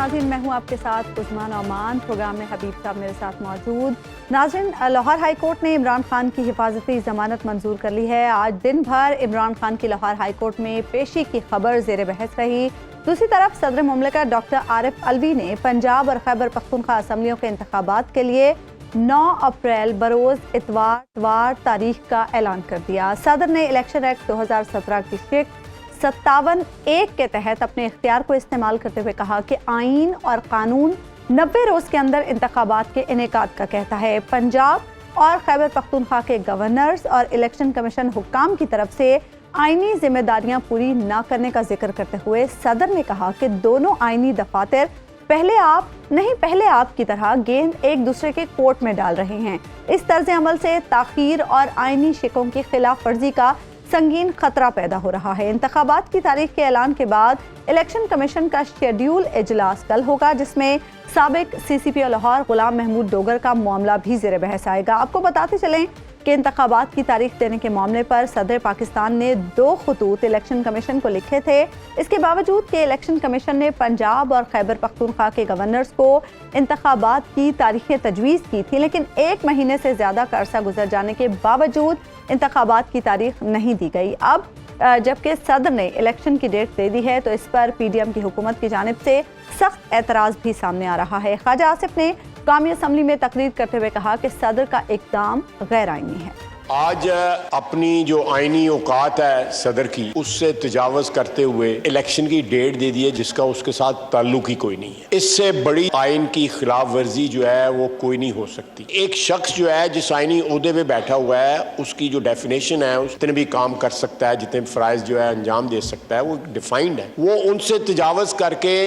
नाज़रीन, मैं हूं आपके साथ उस्मान ओमान। प्रोग्राम में हबीब साहब मेरे साथ मौजूद। नाज़रीन, लाहौर हाई कोर्ट ने इमरान खान की हिफाजती ज़मानत मंजूर कर ली है। आज दिन भर इमरान खान की लाहौर हाई कोर्ट में पेशी की खबर ज़ेर बहस रही। दूसरी तरफ सदर मुमलिकत डॉक्टर आरिफ अलवी ने पंजाब और खैबर पख्तूनख्वा असम्बलियों के इंतखाबात के लिए 9 अप्रैल बरोज़ इतवार तारीख का ऐलान कर दिया। सदर ने इलेक्शन एक्ट 2017 की शिक 57(1) के तहत अपने इख्तियार को इस्तेमाल करते हुए कहा कि आइन और कानून 90 रोज़ के अंदर इंतखाबात के इनेकाद का कहता है। पंजाब और खैबर पख्तूनख्वा के गवर्नर्स और इलेक्शन कमीशन हुक्काम की तरफ से आइनी जिम्मेदारियां पूरी न करने का जिक्र करते हुए सदर ने कहा कि दोनों आइनी दफातर पहले आप की तरह गेंद एक दूसरे के कोर्ट में डाल रहे हैं। इस तर्ज अमल से ताखीर और आइनी शिकों की खिलाफ वर्जी का संगीन खतरा पैदा हो रहा है। इंतखाबात की तारीख के ऐलान के बाद इलेक्शन कमीशन का शेड्यूल इजलास कल होगा, जिसमें साबिक CCPO लाहौर गुलाम महमूद डोगर का मामला भी ज़ेर बहस आएगा। आपको बताते चलें कि इंतखाबात की तारीख देने के मामले पर सदर पाकिस्तान ने 2 खतूत इलेक्शन कमीशन को लिखे थे। इसके बावजूद कि इलेक्शन कमीशन ने पंजाब और खैबर पख्तूनख्वा के गवर्नर्स को इंतखाबात की तारीखें तजवीज़ की थी, लेकिन 1 महीने से ज़्यादा का अरसा गुजर जाने के बावजूद इंतखाबात की तारीख नहीं दी गई। अब जबकि सदर ने इलेक्शन की डेट दे दी है, तो इस पर PDM की हुकूमत की जानिब से सख्त एतराज़ भी सामने आ रहा है। ख्वाजा आसिफ ने कौमी असम्बली में तकरीर करते हुए कहा कि सदर का इक़दाम गैर आइनी है। आज अपनी जो आइनी औकात है सदर की, उससे तजावज़ करते हुए इलेक्शन की डेट दे दी है जिसका उसके साथ ताल्लुक ही कोई नहीं है। इससे बड़ी आइन की खिलाफ वर्जी जो है वो कोई नहीं हो सकती। एक शख्स जो है जिस आइनी ओहदे पे बैठा हुआ है, उसकी जो डेफिनेशन है, उतने भी काम कर सकता है, जितने फ़राइज़ जो है अंजाम दे सकता है, वो डिफाइंड है। वो उनसे तजावज़ करके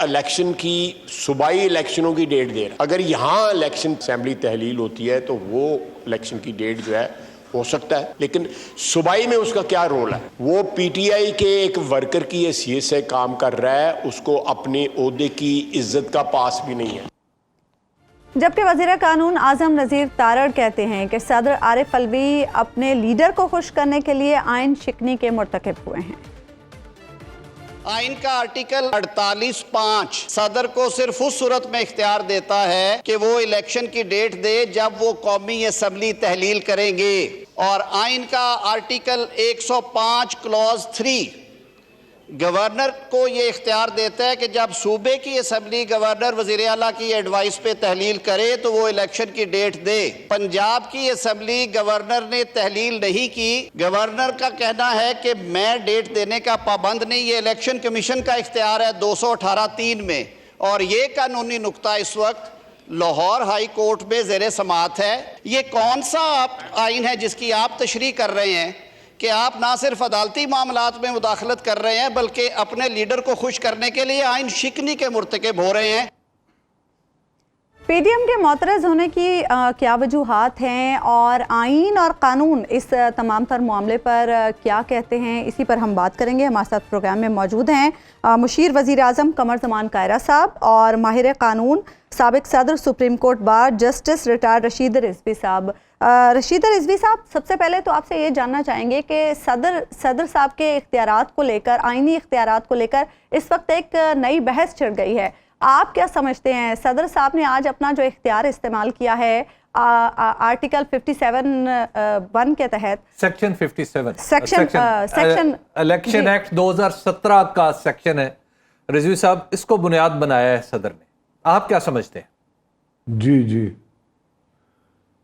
इलेक्शन की सूबाई इलेक्शनों की डेट दे रहा है। अगर यहाँ इलेक्शन असम्बली तहलील होती है तो वो इलेक्शन की डेट जो है हो सकता है, लेकिन सूबाई में उसका क्या रोल है? वो PTI के एक वर्कर की हैसियत से काम कर रहा है, उसको अपने ओहदे की इज्जत का पास भी नहीं है। जबकि वज़ीर कानून आज़म नज़ीर तारड़ कहते हैं कि सदर आरिफ अलवी अपने लीडर को खुश करने के लिए आइन शिकनी के मुर्तकिब हुए हैं। आइन का आर्टिकल 48(5) सदर को सिर्फ उस सूरत में इख्तियार देता है कि वो इलेक्शन की डेट दे जब वो कौमी असम्बली तहलील करेंगे, और आइन का आर्टिकल 105 क्लॉज 3 गवर्नर को ये इख्तियार देता है कि जब सूबे की असम्बली गवर्नर वज़ीर आला की एडवाइस पे तहलील करे तो वो इलेक्शन की डेट दे। पंजाब की असम्बली गवर्नर ने तहलील नहीं की। गवर्नर का कहना है कि मैं डेट देने का पाबंद नहीं, ये इलेक्शन कमीशन का इख्तियार है 218(3) में। और ये कानूनी नुक्ता इस वक्त लाहौर हाई कोर्ट में ज़ेर समाअत है। ये कौन सा आइन है जिसकी आप तशरीह कर रहे हैं कि आप ना सिर्फ अदालती मामलात में मुदाखलत कर रहे हैं बल्कि अपने लीडर को खुश करने के लिए आइन शिकनी के मुर्तकिब हो रहे हैं। PDM के मोतरज़ होने की क्या वजूहात हैं और आइन और कानून इस तमाम तर मामले पर क्या कहते हैं, इसी पर हम बात करेंगे। हमारे साथ प्रोग्राम में मौजूद हैं मुशीर वज़ीर आज़म कमर ज़मान कायरा साहब और माहिर कानून साबिक सदर supreme court bar justice retired Rashid Rizvi साहब। रशीद रिजवी साहब, सबसे पहले तो आपसे ये जानना चाहेंगे कि सदर साहब के इख्तियारात को लेकर, आइनी इख्तियारात को लेकर इस वक्त एक नई बहस छिड़ गई है। आप क्या समझते हैं, सदर साहब ने आज अपना जो इख्तियार इस्तेमाल किया है आर्टिकल 57(1) के तहत, सेक्शन 57 सेक्शन इलेक्शन एक्ट 2017 का सेक्शन है, रिजवी साहब, इसको बुनियाद बनाया है सदर ने, आप क्या समझते हैं?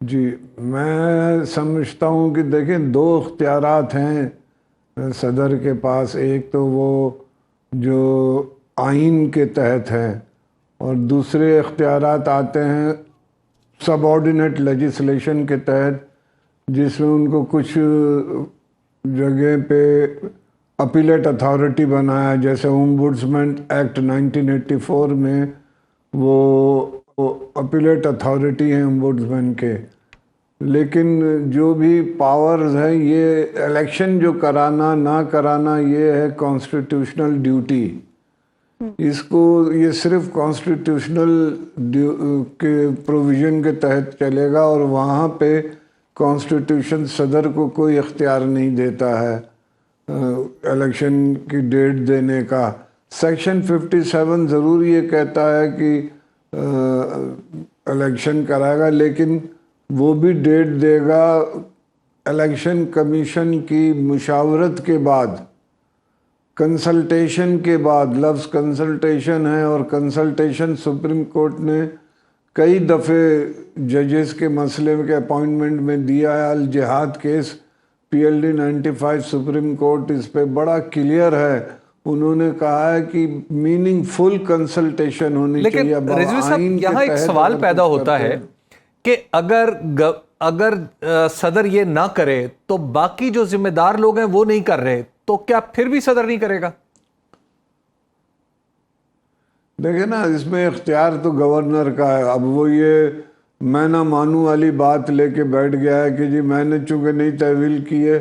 जी, मैं समझता हूँ कि देखें, 2 इख्तियारात हैं सदर के पास। एक तो वो जो आइन के तहत हैं और दूसरे इख्तियारात आते हैं सबऑर्डिनेट लेजिस्लेशन के तहत, जिसमें उनको कुछ जगह पे अपीलेट अथॉरिटी बनाया, जैसे ओम्बुड्समैन एक्ट 1984 में वो अपीलेट अथॉरिटी हैं ओम्बुड्समैन के। लेकिन जो भी पावर्स हैं, ये इलेक्शन जो कराना ना कराना, ये है कॉन्स्टिट्यूशनल ड्यूटी। इसको ये सिर्फ कॉन्स्टिट्यूशनल के प्रोविज़न के तहत चलेगा और वहाँ पे कॉन्स्टिट्यूशन सदर को कोई इख्तियार नहीं देता है इलेक्शन की डेट देने का। सेक्शन 57 ज़रूर ये कहता है कि इलेक्शन कराएगा, लेकिन वो भी डेट देगा इलेक्शन कमीशन की मुशावरत के बाद, कंसल्टेशन के बाद। लफ्ज़ कंसल्टेशन है, और कंसल्टेशन सुप्रीम कोर्ट ने कई दफ़े जजेस के मसले के अपॉइंटमेंट में दिया है। अल जिहाद केस PLD 95 सुप्रीम कोर्ट इस पे बड़ा क्लियर है, उन्होंने कहा है कि मीनिंगफुल कंसल्टेशन होनी चाहिए। लेकिन रिजवी साहब, यहाँ एक सवाल पैदा होता है कि अगर सदर ये ना करे तो बाकी जो जिम्मेदार लोग हैं वो नहीं कर रहे, तो क्या फिर भी सदर नहीं करेगा? देखे ना, इसमें इख्तियार तो गवर्नर का है। अब वो ये मैं ना मानूं वाली बात लेके बैठ गया है कि जी मैंने चूंकि नहीं तहवील की है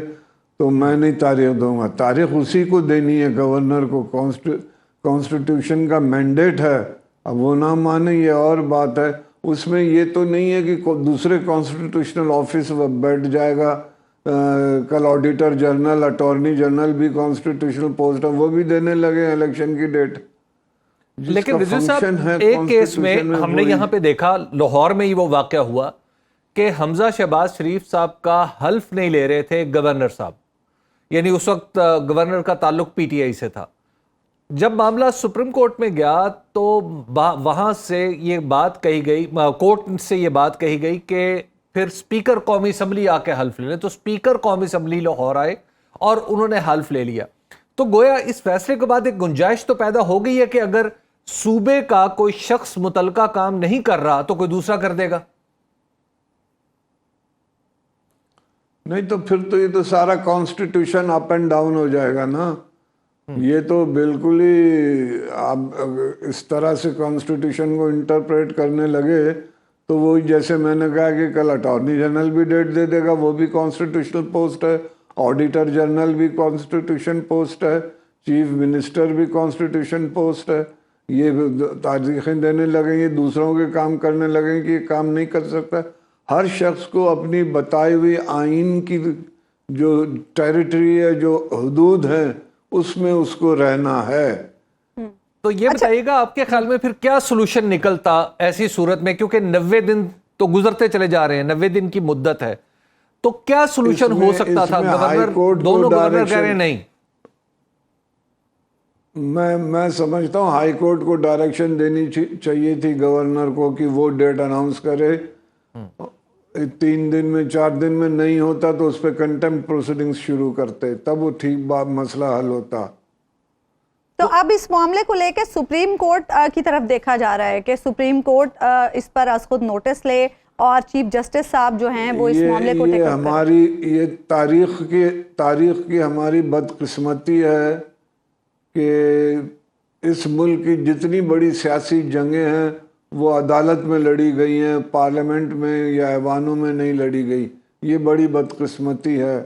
तो मैं नहीं तारीख दूंगा। तारीख उसी को देनी है, गवर्नर को। कॉन्स्टिट्यूशन का मैंडेट है, अब वो ना माने ये और बात है। उसमें ये तो नहीं है कि दूसरे कॉन्स्टिट्यूशनल ऑफिस बैठ जाएगा। कल ऑडिटर जनरल, अटॉर्नी जनरल भी कॉन्स्टिट्यूशनल पोस्ट है, वो भी देने लगे इलेक्शन की डेट। लेकिन रिजवी साहब, एक केस में हमने यहाँ पे देखा, लाहौर में ही वो वाकया हुआ कि हमजा शहबाज शरीफ साहब का हल्फ नहीं ले रहे थे गवर्नर साहब, यानी उस वक्त गवर्नर का ताल्लुक PTI से था। जब मामला सुप्रीम कोर्ट में गया तो वहां से ये बात कही गई, कोर्ट से ये बात कही गई कि फिर स्पीकर कौमी असम्बली आके हल्फ ले लें। तो स्पीकर कौमी असम्बली लाहौर आए और उन्होंने हल्फ ले लिया। तो गोया इस फैसले के बाद एक गुंजाइश तो पैदा हो गई है कि अगर सूबे का कोई शख्स मुतलका काम नहीं कर रहा तो कोई दूसरा कर देगा। नहीं तो फिर तो ये तो सारा कॉन्स्टिट्यूशन अप एंड डाउन हो जाएगा ना। ये तो बिल्कुल ही आप इस तरह से कॉन्स्टिट्यूशन को इंटरप्रेट करने लगे तो वो जैसे मैंने कहा कि कल अटॉर्नी जनरल भी डेट दे देगा, वो भी कॉन्स्टिट्यूशनल पोस्ट है। ऑडिटर जनरल भी कॉन्स्टिट्यूशन पोस्ट है। चीफ मिनिस्टर भी कॉन्स्टिट्यूशन पोस्ट है। ये तारीखें देने लगेंगे, दूसरों के काम करने लगेंगे कि ये काम नहीं कर सकता। हर शख्स को अपनी बताई हुई आइन की जो टेरिटरी है, जो हदूद है, उसमें उसको रहना है। तो ये बताइएगा, आपके ख्याल में फिर क्या सोल्यूशन निकलता ऐसी सूरत में, क्योंकि 90 दिन तो गुजरते चले जा रहे हैं, 90 दिन की मुद्दत है, तो क्या सोल्यूशन हो सकता था? गवर्नर, दोनों गवर्नर कह रहे नहीं। मैं समझता हूँ हाई कोर्ट को डायरेक्शन देनी चाहिए थी गवर्नर को कि वो डेट अनाउंस करे। 3 दिन में 4 दिन में नहीं होता तो उस पर कंटेम्प्ट प्रोसीडिंग्स शुरू करते, तब वो ठीक मसला हल होता। तो अब इस मामले को लेकर सुप्रीम कोर्ट की तरफ देखा जा रहा है कि सुप्रीम कोर्ट इस पर आज खुद नोटिस ले और चीफ जस्टिस साहब जो हैं वो इस मामले को टेक अप करें। हमारी ये तारीख की हमारी बदकिस्मती है कि इस मुल्क की जितनी बड़ी सियासी जंगें हैं वो अदालत में लड़ी गई हैं, पार्लियामेंट में या ऐवानों में नहीं लड़ी गई। ये बड़ी बदकिस्मती है।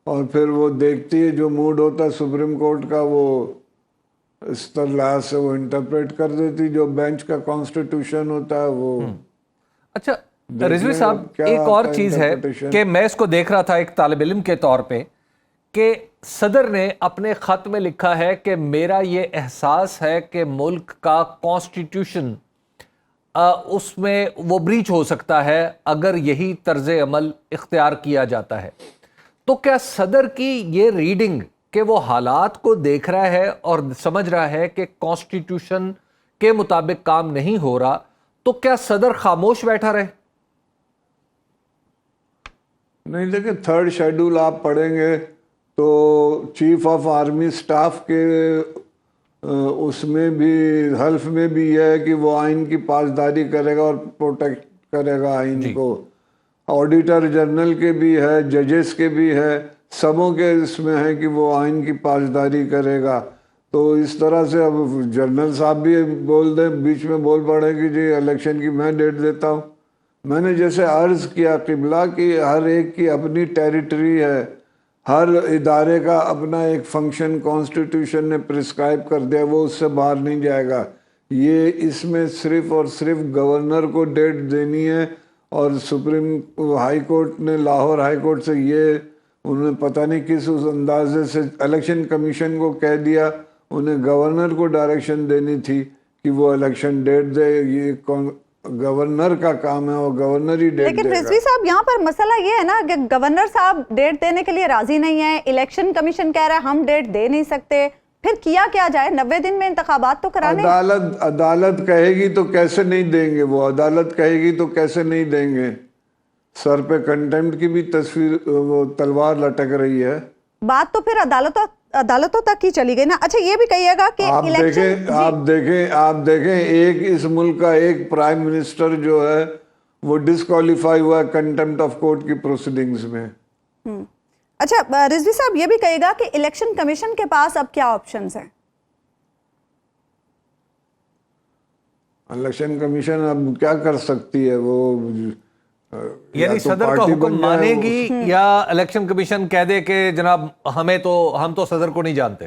और फिर वो देखती है जो मूड होता है सुप्रीम कोर्ट का, वो इस तरह से वो इंटरप्रेट कर देती। जो बेंच का कॉन्स्टिट्यूशन होता है वो। अच्छा रिजवी साहब, एक और चीज है कि मैं इसको देख रहा था एक तालिब इल्म के तौर पे कि सदर ने अपने खत में लिखा है कि मेरा ये एहसास है कि मुल्क का कॉन्स्टिट्यूशन उसमें वो ब्रीच हो सकता है अगर यही तर्ज अमल इख्तियार किया जाता है। तो क्या सदर की ये रीडिंग कि वो हालात को देख रहा है और समझ रहा है कि कॉन्स्टिट्यूशन के मुताबिक काम नहीं हो रहा, तो क्या सदर खामोश बैठा रहे? नहीं, देखिए 3rd शेड्यूल आप पढ़ेंगे तो चीफ ऑफ आर्मी स्टाफ के उसमें भी हल्फ में भी यह है कि वो आइन की पासदारी करेगा और प्रोटेक्ट करेगा आइन को। ऑडिटर जनरल के भी है, जजेस के भी है, सबों के इसमें है कि वो आइन की पासदारी करेगा। तो इस तरह से अब जनरल साहब भी बोल दें, बीच में बोल पड़े कि जी इलेक्शन की मैं डेट देता हूँ। मैंने जैसे अर्ज़ किया क़िबला कि हर एक की अपनी टेरिटरी है, हर इदारे का अपना एक फंक्शन कॉन्स्टिट्यूशन ने प्रिस्क्राइब कर दिया, वो उससे बाहर नहीं जाएगा। ये इसमें सिर्फ़ और सिर्फ गवर्नर को डेट देनी है। और सुप्रीम हाई कोर्ट ने, लाहौर हाई कोर्ट से ये उन्होंने पता नहीं किस उस अंदाजे से इलेक्शन कमीशन को कह दिया, انہیں گورنر کو ڈائریکشن دینی تھی کہ وہ الیکشن ڈیٹ دے. یہ گورنر کا کام ہے, اور گورنر ہی ڈیٹ دے گا. لیکن رضوی صاحب یہاں پر مسئلہ یہ ہے نا کہ گورنر صاحب ڈیٹ دینے کے لیے راضی نہیں ہے, الیکشن کمیشن کہہ رہا ہے ہم ڈیٹ دے نہیں سکتے, پھر کیا جائے؟ 90 دن میں انتخابات تو کرانے. عدالت کہے گی تو کیسے نہیں دیں گے, وہ عدالت کہے گی تو کیسے نہیں دیں گے. سر پہ کنٹمپٹ کی بھی تصویر, وہ تلوار لٹک رہی ہے. بات تو پھر عدالتوں تک ہی چلی گئی نا. اچھا یہ بھی کہیے گا کہ آپ دیکھیں ایک اس ملک کا ایک پرائم منسٹر جو ہے وہ ڈسکوالیفائی ہوا ہے کنٹمپٹ آف کورٹ کی پروسیڈنگز میں. اچھا رضوی صاحب یہ بھی کہے گا کہ الیکشن کمیشن کے پاس اب کیا آپشنز ہیں؟ الیکشن کمیشن اب کیا کر سکتی ہے, وہ یعنی صدر کا حکم مانے گی یا الیکشن کمیشن کہہ دے کہ جناب ہم تو صدر کو نہیں جانتے؟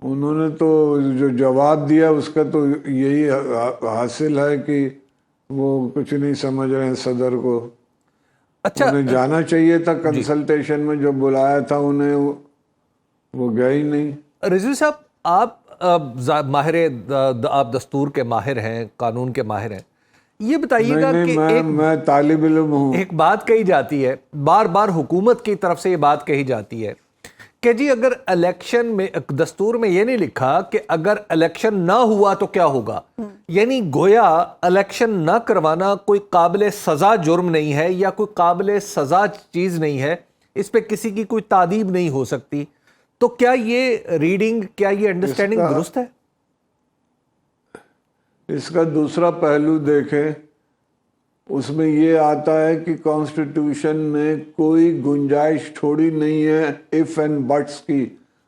انہوں نے تو جو جواب دیا اس کا تو یہی حاصل ہے کہ وہ کچھ نہیں سمجھ رہے ہیں صدر کو. اچھا انہیں جانا چاہیے تھا کنسلٹیشن میں, جو بلایا تھا انہیں وہ گئے ہی نہیں. رضوی صاحب آپ آپ دستور کے ماہر ہیں, قانون کے ماہر ہیں, یہ بتائیے گا کہ میں طالب علم ہوں. ایک بات کہی جاتی ہے, بار بار حکومت کی طرف سے یہ بات کہی جاتی ہے کہ جی اگر الیکشن میں, دستور میں یہ نہیں لکھا کہ اگر الیکشن نہ ہوا تو کیا ہوگا, یعنی گویا الیکشن نہ کروانا کوئی قابل سزا جرم نہیں ہے یا کوئی قابل سزا چیز نہیں ہے, اس پہ کسی کی کوئی تعدیب نہیں ہو سکتی. تو کیا یہ ریڈنگ, کیا یہ انڈرسٹینڈنگ درست ہے؟ اس کا دوسرا پہلو دیکھیں, اس میں یہ آتا ہے کہ کانسٹیٹیوشن میں کوئی گنجائش چھوڑی نہیں ہے if and buts کی.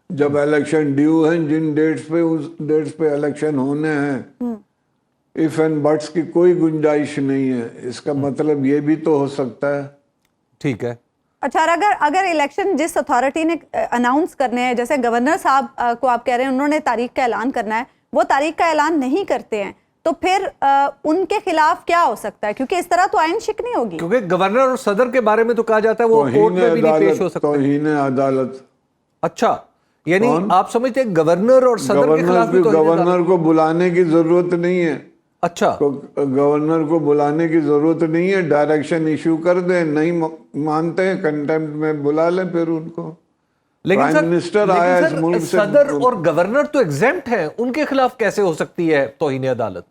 جب الیکشن ڈیو ہیں, جن ڈیٹس پہ اس ڈیٹس پہ الیکشن ہونے ہیں, if and buts کی کوئی گنجائش نہیں ہے. اس کا مطلب یہ بھی تو ہو سکتا ہے. ٹھیک ہے. اچھا اگر الیکشن جس اتھارٹی نے اناؤنس کرنے ہیں, جیسے گورنر صاحب کو آپ کہہ رہے ہیں انہوں نے تاریخ کا اعلان کرنا ہے, وہ تاریخ کا اعلان نہیں کرتے ہیں, تو پھر ان کے خلاف کیا ہو سکتا ہے؟ کیونکہ اس طرح تو آئین شک نہیں ہوگی. کیونکہ گورنر اور صدر کے بارے میں تو کہا جاتا ہے وہ کورٹ میں بھی نہیں پیش ہو سکتے. توہین عدالت. اچھا یعنی آپ سمجھتے ہیں گورنر اور صدر کے خلاف بھی توہین عدالت؟ گورنر کو بلانے کی ضرورت نہیں ہے. اچھا گورنر کو بلانے کی ضرورت نہیں ہے, ڈائریکشن ایشو کر دیں, نہیں مانتے ہیں کنٹمپٹ میں بلا لیں پھر ان کو. لیکن سر صدر اور گورنر تو ایگزیمپٹ ہیں, ان کے خلاف کیسے ہو سکتی ہے توہین عدالت؟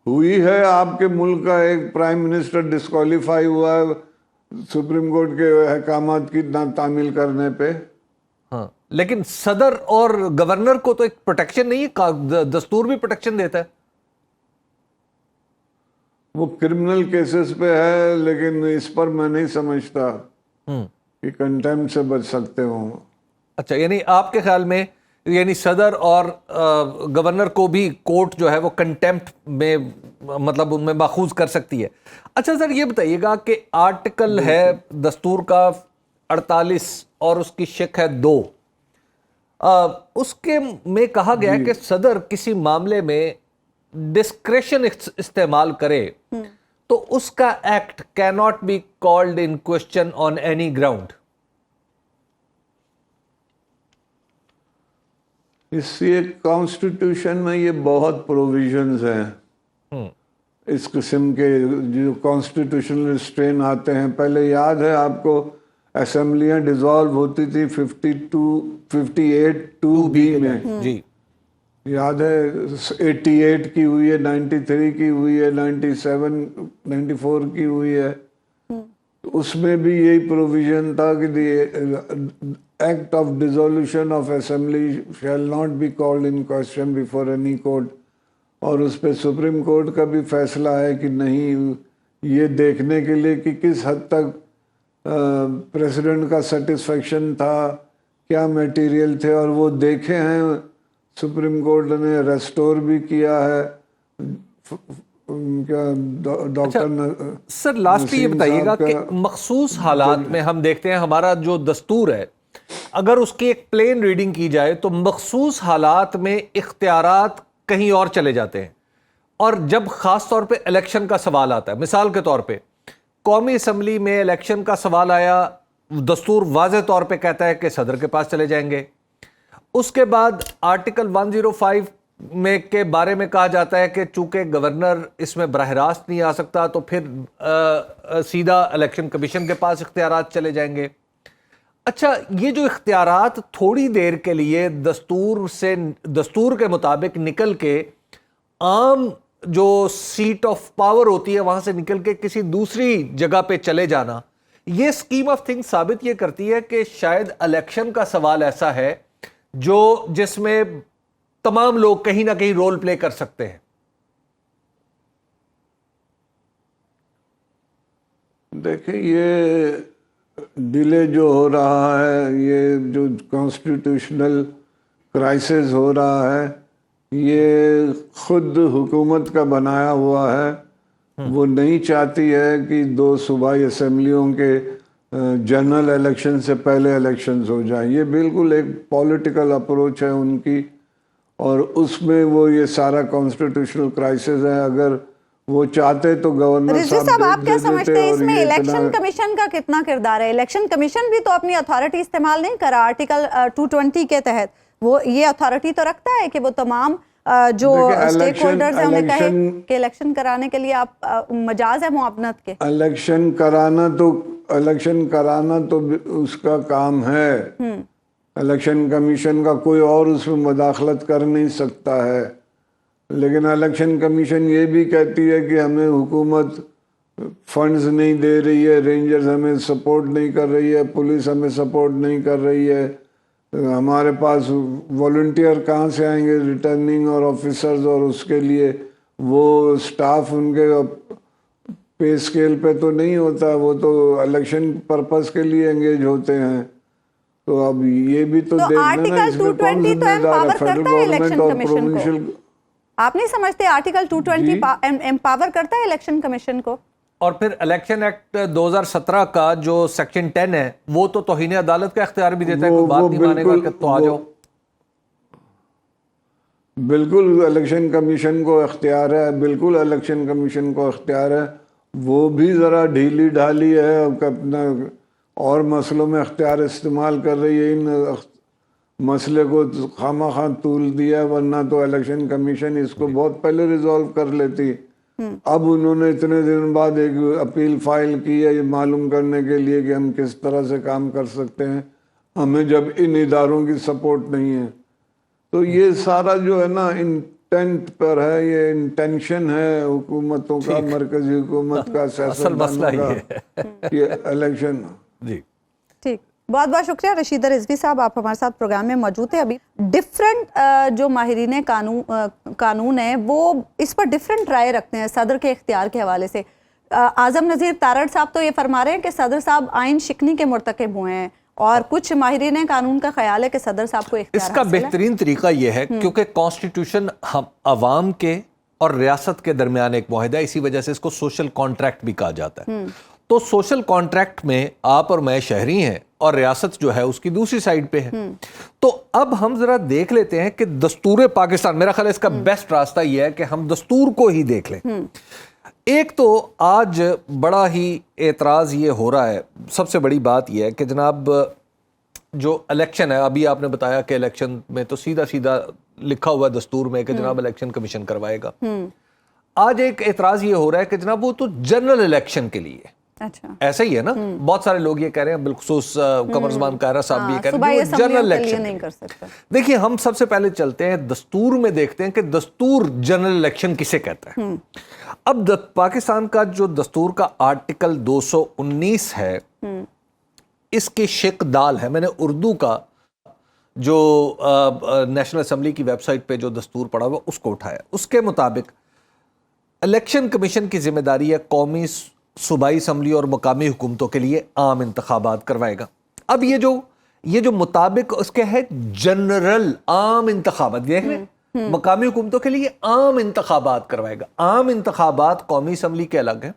ہوئی ہے. آپ کے ملک کا ایک پرائم منسٹر ڈسکوالیفائی ہوا ہے سپریم کورٹ کے احکامات کی تعمیل کرنے پہ. ہاں لیکن صدر اور گورنر کو تو ایک پروٹیکشن نہیں ہے, دستور بھی پروٹیکشن دیتا ہے. وہ کرمنل کیسز پہ ہے, لیکن اس پر میں نہیں سمجھتا کہ کنٹمپٹ سے بچ سکتے ہوں. اچھا یعنی آپ کے خیال میں یعنی صدر اور گورنر کو بھی کورٹ جو ہے وہ کنٹمپٹ میں مطلب ان میں ماخوذ کر سکتی ہے. اچھا سر یہ بتائیے گا کہ آرٹیکل ہے دستور کا 48 اور اس کی شق ہے 2, اس کے میں کہا گیا ہے کہ صدر کسی معاملے میں ڈسکریشن استعمال کرے تو اس کا ایکٹ کی not be called in question on any ground. اس کانسٹیٹیوشن میں یہ بہت پروویژنز ہیں اس قسم کے جو کانسٹیٹیوشنل اسٹرین آتے ہیں. پہلے یاد ہے آپ کو اسمبلیاں ڈیزالو ہوتی تھی 58(2)(b) میں, جی یاد ہے 88 کی ہوئی ہے, 93 کی ہوئی ہے, 97 94 کی ہوئی ہے. اس میں بھی یہی پروویژن تھا کہ the act of dissolution of assembly shall not be called in question before any court. اور اس پہ سپریم کورٹ کا بھی فیصلہ ہے کہ نہیں, یہ دیکھنے کے لیے کہ کس حد تک پریزیڈنٹ کا سیٹسفیکشن تھا, کیا میٹیریل تھے, اور وہ دیکھے ہیں. سپریم کورٹ نے ریسٹور بھی کیا ہے. ڈاکٹر سر لاسٹ یہ بتائیے گا کہ مخصوص حالات میں ہم دیکھتے ہیں ہمارا جو دستور ہے, اگر اس کی ایک پلین ریڈنگ کی جائے تو مخصوص حالات میں اختیارات کہیں اور چلے جاتے ہیں, اور جب خاص طور پہ الیکشن کا سوال آتا ہے, مثال کے طور پہ قومی اسمبلی میں الیکشن کا سوال آیا दस्तूर वाज़ेह तौर पे कहता है कि सदर के पास चले जाएंगे। उसके बाद आर्टिकल 105 में के बारे में कहा जाता है कि चूंकि गवर्नर इसमें बराह रास्त नहीं आ सकता तो फिर सीधा इलेक्शन कमीशन के पास इख्तियारात चले जाएंगे। अच्छा, ये जो इख्तियारात थोड़ी देर के लिए दस्तूर के मुताबिक निकल के आम जो सीट ऑफ पावर होती है वहां से निकल के किसी दूसरी जगह पे चले जाना, ये स्कीम ऑफ थिंग्स साबित ये करती है कि शायद इलेक्शन का सवाल ऐसा है जिसमें तमाम लोग कहीं ना कहीं रोल प्ले कर सकते हैं। देखिए, ये डिले जो हो रहा है, ये जो कॉन्स्टिट्यूशनल क्राइसिस हो रहा है, ये खुद हुकूमत का बनाया हुआ है। वो नहीं चाहती है कि 2 सूबाई असेंबलियों के जनरल इलेक्शन से पहले इलेक्शंस हो जाएं। ये बिल्कुल एक पॉलिटिकल अप्रोच है उनकी, और उसमें वो ये सारा कॉन्स्टिट्यूशनल क्राइसिस है। अगर वो चाहते तो गवर्नर साहब आप क्या समझते हैं इसमें इलेक्शन कमीशन का कितना किरदार है? इलेक्शन कमीशन भी तो अपनी अथॉरिटी इस्तेमाल नहीं करा आर्टिकल 220 के तहत। वो ये अथॉरिटी तो रखता है कि वो तमाम जो स्टेक होल्डर्स हैं उन्हें कहे कि इलेक्शन कराने के लिए आप मजाज है मुआवनत के। इलेक्शन कराना तो उसका काम है। इलेक्शन कमीशन का कोई और उसमें मुदाखलत कर नहीं सकता है। लेकिन इलेक्शन कमीशन ये भी कहती है कि हमें हुकूमत फंड्स नहीं दे रही है, रेंजर्स हमें सपोर्ट नहीं कर रही है, पुलिस हमें सपोर्ट नहीं कर रही है, हमारे पास वॉलंटियर कहाँ से आएंगे, रिटर्निंग और ऑफिसर्स, और उसके लिए वो स्टाफ उनके पे स्केल पे तो नहीं होता, वो तो इलेक्शन पर्पस के लिए एंगेज होते हैं। तो अब ये भी तो देखना ना, इसमें कौन जिम्मेदार है, फेडरल गवर्नमेंट और प्रोविंशियल? आप नहीं समझते आर्टिकल 220 एम्पावर करता है इलेक्शन कमीशन को? और फिर इलेक्शन एक्ट 2017 का जो सेक्शन 10 है वो तो तौहीन अदालत का इख्तियार भी देता है, कोई बात नहीं मानेगा कि तो आ जाओ। बिल्कुल इलेक्शन कमीशन को इख्तियार है, बिल्कुल इलेक्शन कमीशन को इख्तियार है। वो भी ज़रा ढीली ढाली है, अपना और मसलों में इख्तियार इस्तेमाल कर रही है। इन मसले को खामा तूल दिया, वरना तो इलेक्शन कमीशन इसको बहुत पहले रिजॉल्व कर लेती। अब उन्होंने इतने दिन बाद एक अपील फाइल की है ये मालूम करने के लिए कि हम किस तरह से काम कर सकते हैं, हमें जब इन इदारों की सपोर्ट नहीं है। तो ये सारा जो है ना इंटेंट पर है, ये इंटेंशन है हुकूमतों का, मरकजी हुकूमत का, सियासतदानों का, ये इलेक्शन। जी ठीक, बहुत बहुत शुक्रिया रशीदा रिजवी साहब, आप हमारे साथ प्रोग्राम में मौजूद थे। अभी डिफरेंट जो माहिरीन कानून है वो इस पर डिफरेंट राय रखते हैं सदर के इख्तियार के हवाले से। आज़म नज़ीर तारड़ साहब तो ये फरमा रहे हैं कि सदर साहब आइन शिकनी के मुर्तकिब हुए हैं, और कुछ माहिरीन कानून का ख्याल है कि सदर साहब को इख्तियार इसका बेहतरीन तरीका ये है क्योंकि कॉन्स्टिट्यूशन हम अवाम के और रियासत के दरमियान एक मुआहिदा है, इसी वजह से इसको सोशल कॉन्ट्रैक्ट भी कहा जाता है। तो सोशल कॉन्ट्रैक्ट में आप और मैं शहरी हैं और रियासत जो है उसकी दूसरी साइड पे है। तो अब हम जरा देख लेते हैं कि दस्तूर पाकिस्तान, मेरा ख्याल है इसका बेस्ट रास्ता यह है कि हम दस्तूर को ही देख लें। एक तो आज बड़ा ही एतराज़ ये हो रहा है, सबसे बड़ी बात यह है कि जनाब जो इलेक्शन है, अभी आपने बताया कि इलेक्शन में तो सीधा सीधा लिखा हुआ दस्तूर में कि जनाब इलेक्शन कमीशन करवाएगा। आज एक एतराज़ ये हो रहा है कि जनाब वो तो जनरल इलेक्शन के लिए। अच्छा, ऐसा ही है ना, बहुत सारे लोग ये कह रहे हैं, बिलखुसूस कमरजमान कायरा साहब भी ये कह रहे हैं जनरल इलेक्शन नहीं कर सकते। देखिए, हम सबसे पहले चलते हैं दस्तूर में, देखते हैं कि दस्तूर जनरल इलेक्शन किसे कहता है। अब पाकिस्तान का जो दस्तूर का आर्टिकल 219 है, इसकी शिक दाल है। मैंने उर्दू का जो नेशनल असेंबली की वेबसाइट पे जो दस्तूर पढ़ा हुआ उसको उठाया। उसके मुताबिक इलेक्शन कमीशन की जिम्मेदारी है कौमी, सूबाई असम्बली और मकामी हुकूमतों के लिए आम इंतखाबात करवाएगा। अब ये जो मुताबिक उसके है जनरल आम इंतखाबात, देख रहे मकामी हुकूमतों के लिए आम इंतखाबात करवाएगा। आम इंतखाबात कौमी असम्बली के अलग है,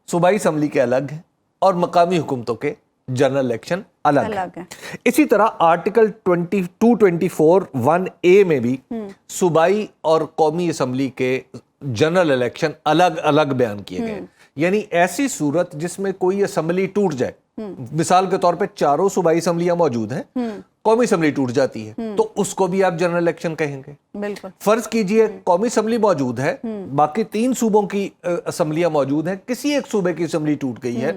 सूबाई असम्बली के अलग है, और मकामी हुकूमतों के जनरल इलेक्शन अलग है। इसी तरह आर्टिकल 224(1)A में भी सूबाई और कौमी असम्बली के जनरल इलेक्शन अलग अलग बयान किए गए। यानी ऐसी सूरत जिसमें कोई असम्बली टूट जाए, مثال کے طور پہ چاروں صوبائی اسمبلیاں موجود ہیں, قومی اسمبلی ٹوٹ جاتی ہے تو اس کو بھی آپ جنرل الیکشن کہیں گے. بالکل. فرض کیجئے قومی اسمبلی موجود ہے, باقی 3 صوبوں کی اسمبلیاں موجود ہیں, کسی ایک صوبے کی اسمبلی ٹوٹ گئی ہے,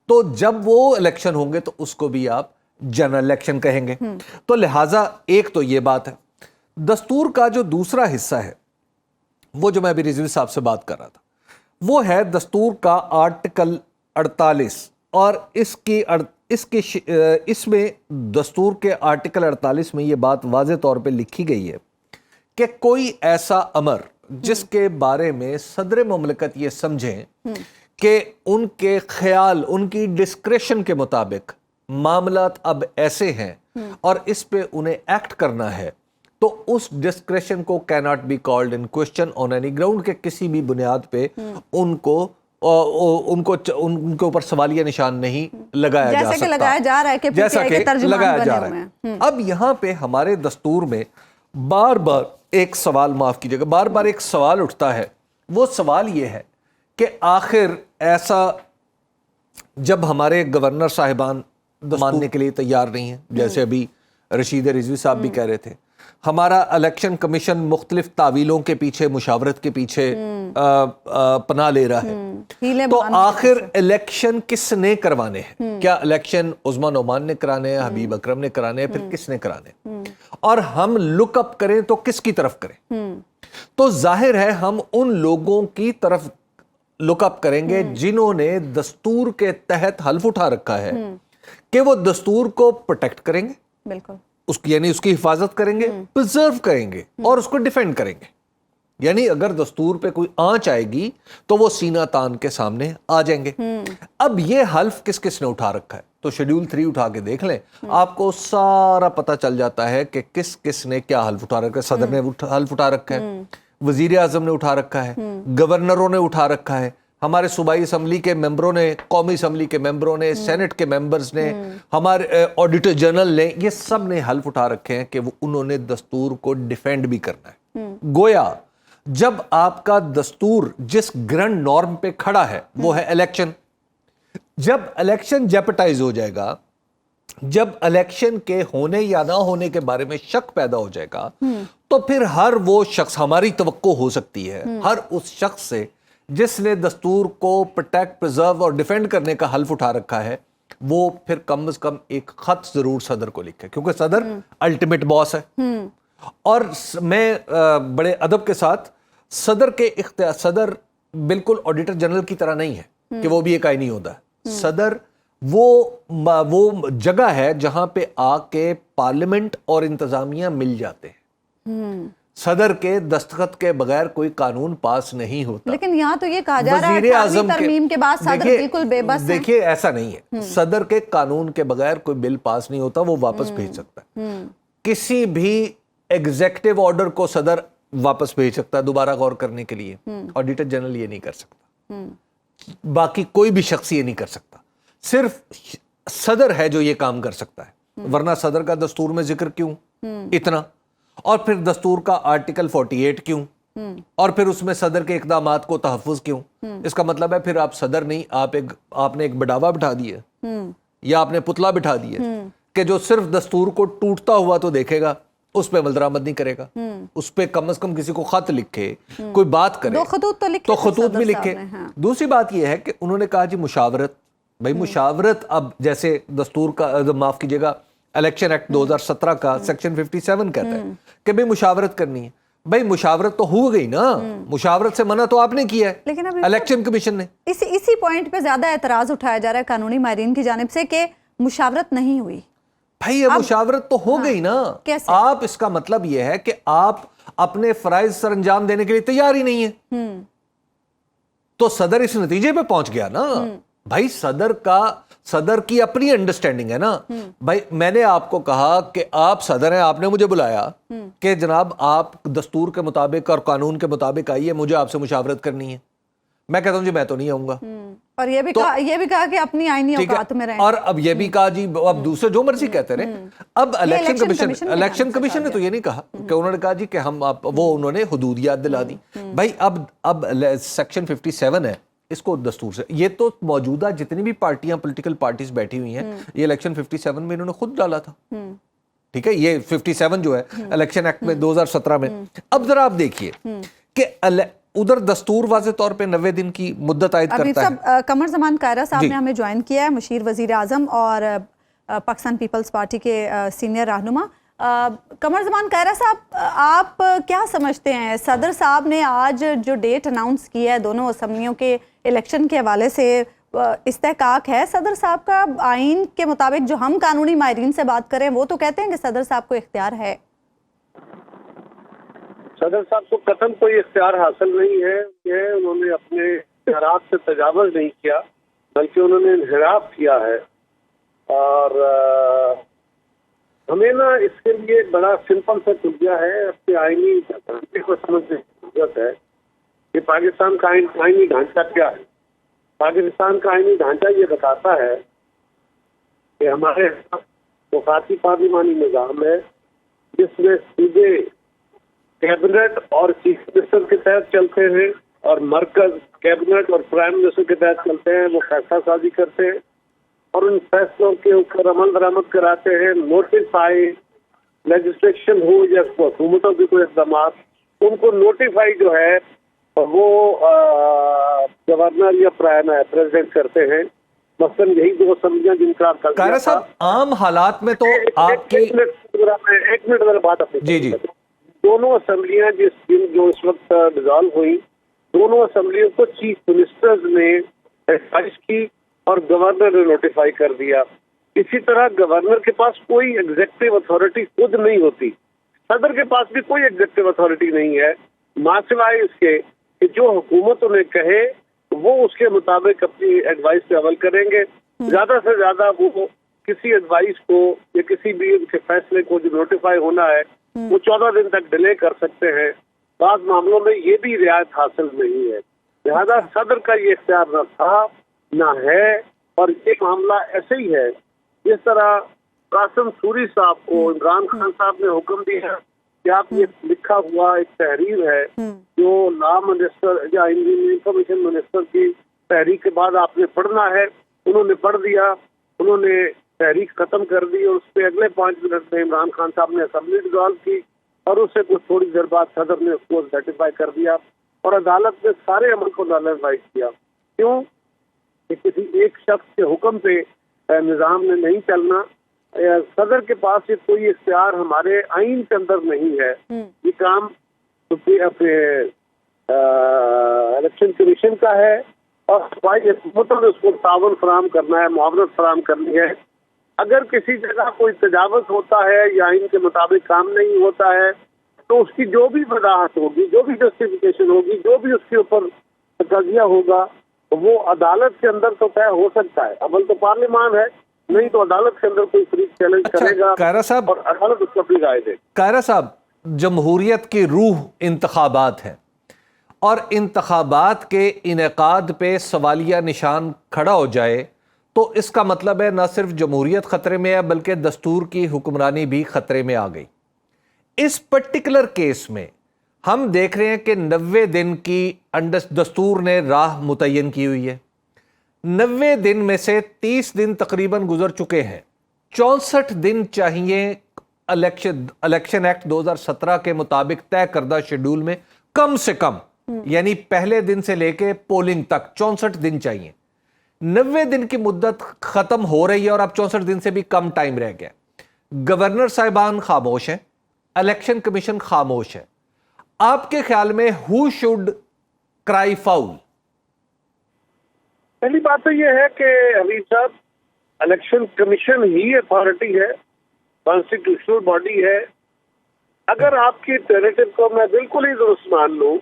تو جب وہ الیکشن ہوں گے تو اس کو بھی آپ جنرل الیکشن کہیں گے. تو لہٰذا ایک تو یہ بات ہے. دستور کا جو دوسرا حصہ ہے وہ جو میں ابھی رضوی صاحب سے بات کر رہا تھا, وہ ہے دستور کا آرٹیکل 48, اور اس میں دستور کے آرٹیکل 48 میں یہ بات واضح طور پہ لکھی گئی ہے کہ کوئی ایسا امر جس کے بارے میں صدر مملکت یہ سمجھیں کہ ان کے خیال, ان کی ڈسکریشن کے مطابق معاملات اب ایسے ہیں اور اس پہ انہیں ایکٹ کرنا ہے, تو اس ڈسکریشن کو cannot be called in question on any ground, کہ کسی بھی بنیاد پہ ان کے اوپر سوالیہ نشان نہیں لگایا جا سکتا, جیسا کہ لگایا جا رہا ہے کہ جیسا کہ لگایا جا رہا ہے. اب یہاں پہ ہمارے دستور میں بار بار ایک سوال, معاف کیجیے گا, بار بار ایک سوال اٹھتا ہے. وہ سوال یہ ہے کہ آخر ایسا جب ہمارے گورنر صاحبان ماننے کے لیے تیار نہیں ہیں, جیسے ابھی رشید رضوی صاحب بھی کہہ رہے تھے, ہمارا الیکشن کمیشن مختلف تعویلوں کے پیچھے, مشاورت کے پیچھے پناہ لے رہا ہے, تو آخر الیکشن کس نے کروانے ہیں؟ کیا الیکشن عظما نعمان نے کرانے ہیں, حبیب اکرم نے کرانے ہیں, پھر کس نے کرانے ہیں؟ اور ہم لک اپ کریں تو کس کی طرف کریں؟ تو ظاہر ہے ہم ان لوگوں کی طرف لک اپ کریں گے جنہوں نے دستور کے تحت حلف اٹھا رکھا ہے کہ وہ دستور کو پروٹیکٹ کریں گے, بالکل, یعنی اس کی حفاظت کریں گے, پرزرو کریں گے اور اس کو ڈیفینڈ کریں گے. یعنی اگر دستور پہ کوئی آنچ آئے گی تو وہ سینہ تان کے سامنے آ جائیں گے. اب یہ حلف کس کس نے اٹھا رکھا ہے تو شیڈول 3 اٹھا کے دیکھ لیں, آپ کو سارا پتہ چل جاتا ہے کہ کس کس نے کیا حلف اٹھا رکھا ہے. صدر نے حلف اٹھا رکھا ہے, وزیر اعظم نے اٹھا رکھا ہے, گورنروں نے اٹھا رکھا ہے, ہمارے صوبائی اسمبلی کے ممبروں نے, قومی اسمبلی کے ممبروں نے, سینٹ کے ممبرز نے, ہمارے آڈیٹر جنرل نے, یہ سب نے حلف اٹھا رکھے ہیں کہ وہ انہوں نے دستور کو ڈیفینڈ بھی کرنا ہے. گویا جب آپ کا دستور جس گرانڈ نارم پہ کھڑا ہے وہ ہے الیکشن, جب الیکشن جیپٹائز ہو جائے گا, جب الیکشن کے ہونے یا نہ ہونے کے بارے میں شک پیدا ہو جائے گا, تو پھر ہر وہ شخص, ہماری توقع ہو سکتی ہے ہر اس شخص سے جس نے دستور کو پروٹیکٹ, پرزرو اور ڈیفینڈ کرنے کا حلف اٹھا رکھا ہے, وہ پھر کم از کم ایک خط ضرور صدر کو لکھے, کیونکہ صدر الٹیمیٹ باس ہے. اور میں بڑے ادب کے ساتھ صدر کے اختیار, صدر بالکل آڈیٹر جنرل کی طرح نہیں ہے کہ وہ بھی ایک آئینی ہوتا ہے. صدر وہ جگہ ہے جہاں پہ آ کے پارلیمنٹ اور انتظامیہ مل جاتے ہیں. صدر کے دستخط کے بغیر کوئی قانون پاس نہیں ہوتا. لیکن یہاں تو یہ کہا جا رہا ہے 18ویں ترمیم کے بعد صدر بالکل بے بس ہیں. دیکھیے ایسا نہیں ہے, صدر کے قانون کے بغیر کوئی بل پاس نہیں ہوتا, وہ واپس بھیج سکتا ہے. کسی بھی ایگزیکٹو آرڈر کو صدر واپس بھیج سکتا ہے دوبارہ غور کرنے کے لیے, آڈیٹر جنرل یہ نہیں کر سکتا, باقی کوئی بھی شخص یہ نہیں کر سکتا, صرف صدر ہے جو یہ کام کر سکتا ہے. ورنہ صدر کا دستور میں ذکر کیوں اتنا, اور پھر دستور کا آرٹیکل 48 کیوں, اور پھر اس میں صدر کے اقدامات کو تحفظ کیوں؟ اس کا مطلب ہے پھر آپ صدر نہیں, آپ نے ایک بڑھاوا بٹھا دیا یا آپ نے پتلا بٹھا دیا کہ جو صرف دستور کو ٹوٹتا ہوا تو دیکھے گا, اس پہ عمل درآمد نہیں کرے گا, اس پہ کم از کم کسی کو خط لکھے, کوئی بات کرے, 2 خطوط تو خطوط بھی لکھے. دوسری بات یہ ہے کہ انہوں نے کہا جی مشاورت, بھائی مشاورت اب جیسے دستور کا, معاف کیجیے گا, الیکشن ایکٹ 2017 کا سیکشن 57 کہتا ہے کہ بھئی مشاورت کرنی ہے. بھئی مشاورت تو ہو گئی نا, مشاورت سے منع تو آپ نے کیا ہے, لیکن الیکشن کمیشن نے. اسی پوائنٹ پہ زیادہ اعتراض اٹھایا جا رہا ہے قانونی ماہرین کی جانب سے کہ مشاورت نہیں ہوئی. بھئی یہ مشاورت تو ہو گئی نا, آپ اس کا مطلب یہ ہے کہ آپ اپنے فرائض سر انجام دینے کے لیے تیار ہی نہیں ہے, تو صدر اس نتیجے پہ پہنچ گیا نا. بھائی صدر کی اپنی انڈرسٹینڈنگ ہے نا. بھائی میں نے آپ کو کہا کہ آپ صدر ہیں, آپ نے مجھے بلایا کہ جناب آپ دستور کے مطابق اور قانون کے مطابق آئیے, مجھے آپ سے مشاورت کرنی ہے. میں کہتا ہوں جی میں تو نہیں آؤں گا, اور یہ بھی کہا کہ اپنی آئینی اوقات میں رہیں, اور اب یہ بھی کہا جی اب دوسرے جو مرضی کہتے رہے. اب الیکشن کمیشن نے تو یہ نہیں کہا کہ انہوں نے کہا جی کہ ہم, وہ انہوں نے حدودیات دلا دی. بھائی اب سیکشن 57 ہے, اس کو دستور سے. یہ تو موجودہ جتنی بھی پارٹیاں پولیٹیکل پارٹیز بیٹھی ہوئی ہیں یہ الیکشن 57 میں انہوں نے خود ڈالا تھا. ٹھیک ہے, یہ 57 جو ہے الیکشن ایکٹ میں 2017 میں. اب ذرا آپ دیکھیے کہ ادھر دستور واضح طور پہ 90 دن کی مدت عائد کرتا ہے. قمر زمان قائرہ صاحب نے ہمیں جوائن کیا ہے, مشیر وزیر اعظم اور پاکستان پیپلز پارٹی کے سینئر رہنما. قمر زمان قائرہ صاحب, آپ کیا سمجھتے ہیں صدر صاحب نے آج جو ڈیٹ اناؤنس کی ہے دونوں اسمبلیوں کے الیکشن کے حوالے سے, استحقاق ہے صدر صاحب کا؟ آئین کے مطابق جو ہم قانونی ماہرین سے بات کریں وہ تو کہتے ہیں کہ صدر صاحب کو اختیار ہے. صدر صاحب کو قطعاً کوئی اختیار حاصل نہیں ہے کہ انہوں نے اپنے اختیارات سے تجاوز نہیں کیا, بلکہ انہوں نے انحراف کیا ہے. اور ہمیں نا اس کے لیے بڑا سمپل سا تجزیہ ہے, اپنے آئینی ڈھانچے کو سمجھنے کی ضرورت ہے کہ پاکستان کا آئینی ڈھانچہ کیا ہے. پاکستان کا آئینی ڈھانچہ یہ بتاتا ہے کہ ہمارے وفاقی پارلیمانی نظام ہے جس میں سیدھے کیبنٹ اور چیف منسٹر کے تحت چلتے ہیں اور مرکز کیبنٹ اور پرائم منسٹر کے تحت چلتے ہیں. وہ فیصلہ سازی کرتے ہیں اور ان فیصلوں کے اوپر عمل درآمد کراتے ہیں. نوٹیفائی لیجسلیشن ہو یا حکومتوں کے کوئی اقدامات, ان کو نوٹیفائی جو ہے وہ گورنر یا پریزیڈنٹ کرتے ہیں. مثلاً یہی دو اسمبلیاں جن کا قائرہ صاحب عام حالات میں تو آپ کی ایک منٹ میرے بات اپنی جی دونوں اسمبلیاں جو اس وقت ڈیزالو ہوئی, دونوں اسمبلیوں کو چیف منسٹرز نے ایڈوائز کی اور گورنر نے نوٹیفائی کر دیا. اسی طرح گورنر کے پاس کوئی ایگزیکٹو اتھارٹی خود نہیں ہوتی, صدر کے پاس بھی کوئی ایگزیکٹو اتھارٹی نہیں ہے, ماں سوائے اس کے کہ جو حکومت انہیں کہے وہ اس کے مطابق اپنی ایڈوائس پہ عمل کریں گے. زیادہ سے زیادہ وہ کسی ایڈوائس کو یا کسی بھی ان کے فیصلے کو جو نوٹیفائی ہونا ہے وہ 14 دن تک ڈیلے کر سکتے ہیں. بعض معاملوں میں یہ بھی رعایت حاصل نہیں ہے. لہذا صدر کا یہ اختیار نہ تھا نہ ہے, اور یہ معاملہ ایسے ہی ہے جس طرح قاسم سوری صاحب کو عمران خان صاحب نے حکم دیا کہ آپ یہ لکھا ہوا ایک تحریر ہے جو لا منسٹر یا انفارمیشن منسٹر کی تحریک کے بعد آپ نے پڑھنا ہے. انہوں نے پڑھ دیا, انہوں نے تحریک ختم کر دی اور اس پہ اگلے 5 منٹ میں عمران خان صاحب نے اسمبلی ڈیزالو کی اور اس سے کچھ تھوڑی دیر بعد صدر نے اس کو سرٹیفائی کر دیا اور عدالت نے سارے عمل کو نالائز کیا. کیوں کہ کسی ایک شخص کے حکم پہ نظام نے نہیں چلنا. صدر کے پاس یہ کوئی اختیار ہمارے آئین کے اندر نہیں ہے. یہ کام الیکشن کمیشن کا ہے اور حکومتوں نے اس کو تعاون فراہم کرنا ہے, معاونت فراہم کرنی ہے. اگر کسی جگہ کوئی تجاوز ہوتا ہے یا آئین کے مطابق کام نہیں ہوتا ہے تو اس کی جو بھی وضاحت ہوگی, جو بھی جسٹیفیکیشن ہوگی, جو بھی اس کے اوپر تجزیہ ہوگا وہ عدالت کے اندر تو طے ہو سکتا ہے. اول تو پارلیمان ہے, نہیں تو عدالت کے اندر کوئی فریق چیلنج کرے گا اور عدالت اس کو اپنی رائے دے. قائرہ صاحب, جمہوریت کی روح انتخابات ہے اور انتخابات کے انعقاد پہ سوالیہ نشان کھڑا ہو جائے تو اس کا مطلب ہے نہ صرف جمہوریت خطرے میں ہے بلکہ دستور کی حکمرانی بھی خطرے میں آ گئی. اس پرٹیکولر کیس میں ہم دیکھ رہے ہیں کہ 90 دن کی دستور نے راہ متعین کی ہوئی ہے. 90 دن میں سے 30 دن تقریباً گزر چکے ہیں. 64 دن چاہیے الیکشن ایکٹ 2017 کے مطابق طے کردہ شیڈول میں کم سے کم, یعنی پہلے دن سے لے کے پولنگ تک 64 دن چاہیے. 90 دن کی مدت ختم ہو رہی ہے اور اب 64 دن سے بھی کم ٹائم رہ گیا. گورنر صاحبان خاموش ہیں, الیکشن کمیشن خاموش ہے. آپ کے خیال میں ہو شوڈ کرائی فاؤل؟ پہلی بات تو یہ ہے کہ حبیب صاحب, الیکشن کمیشن ہی اتھارٹی ہے, کانسٹیٹیوشنل باڈی ہے. اگر آپ کی ٹیریٹری کو میں بالکل ہی درست مان لوں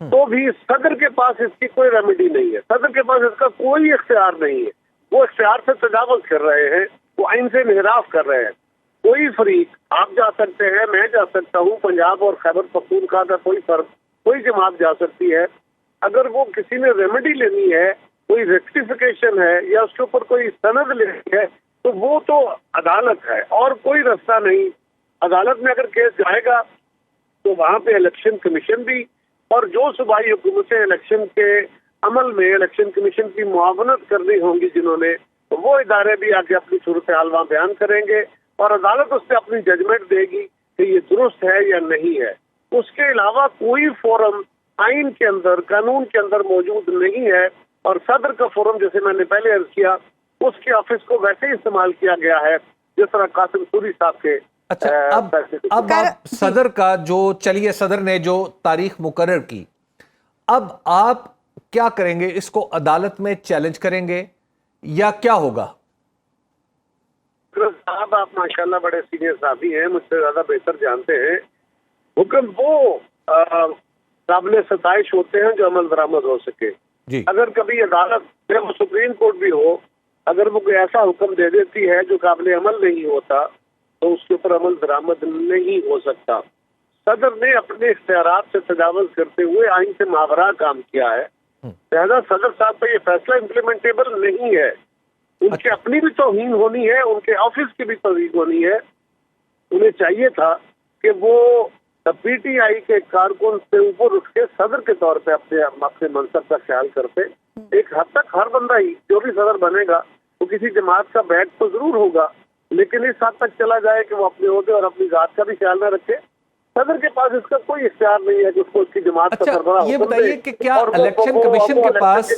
تو بھی صدر کے پاس اس کی کوئی ریمیڈی نہیں ہے. صدر کے پاس اس کا کوئی اختیار نہیں ہے. وہ اختیار سے تجاوز کر رہے ہیں, وہ آئین سے انحراف کر رہے ہیں. کوئی فریق, آپ جا سکتے ہیں, میں جا سکتا ہوں, پنجاب اور خیبر پختونخوا کا کوئی فرق, کوئی جماعت جا سکتی ہے. اگر وہ کسی نے ریمیڈی لینی ہے, کوئی ریکٹیفیکیشن ہے یا اس کے اوپر کوئی سند لینی ہے تو وہ تو عدالت ہے اور کوئی رستہ نہیں. عدالت میں اگر کیس جائے گا تو وہاں پہ الیکشن کمیشن بھی اور جو صوبائی حکومتیں الیکشن کے अमल में इलेक्शन कमीशन की मुआवनत करनी होंगी जिन्होंने, वो इदारे भी आके अपनी सूरत हाल वहाँ बयान करेंगे और अदालत उस पर अपनी जजमेंट देगी कि ये दुरुस्त है या नहीं है। उसके अलावा कोई फोरम आइन के अंदर, कानून के अंदर मौजूद नहीं है। और सदर का फोरम, जैसे मैंने पहले अर्ज किया, उसके ऑफिस को वैसे ही इस्तेमाल किया गया है जिस तरह कासिम सूरी साहब के। अच्छा, अब आप सदर का जो, चलिए सदर ने जो तारीख मुकर्रर की, अब आप क्या करेंगे? इसको अदालत में चैलेंज करेंगे या क्या होगा? साहब, आप माशाल्लाह बड़े सीनियर साथी हैं, मुझसे ज्यादा बेहतर जानते हैं। हुक्म वो काबिल सताइश होते हैं जो अमल दरामद हो सके। जी। अगर कभी अदालत, वो सुप्रीम कोर्ट भी हो, अगर वो कोई ऐसा हुक्म दे देती है जो काबिल अमल नहीं होता तो उसके ऊपर अमल दरामद नहीं हो सकता। सदर ने अपने इख्तियारात से तजावुज़ करते हुए आइन से मावरा काम किया है, लिहाजा सदर साहब का ये फैसला इम्प्लीमेंटेबल नहीं है। उनकी अपनी भी तौहीन होनी है, उनके ऑफिस की भी तौहीन होनी है। उन्हें चाहिए था कि वो पीटीआई के कारकुन से ऊपर उठ के सदर के तौर पे अपने मनसब का ख्याल करते। एक हद तक हर बंदा ही जो भी सदर बनेगा वो किसी जमात का बैग तो जरूर होगा, लेकिन इस हद तक चला जाए कि वो अपने ओहदे और अपनी जात का भी ख्याल न रखे। सदर के पास इसका कोई इख्तियार नहीं है कि उसको उसकी जमात का सरबराह ये बताइए कि क्या इलेक्शन कमीशन के पास,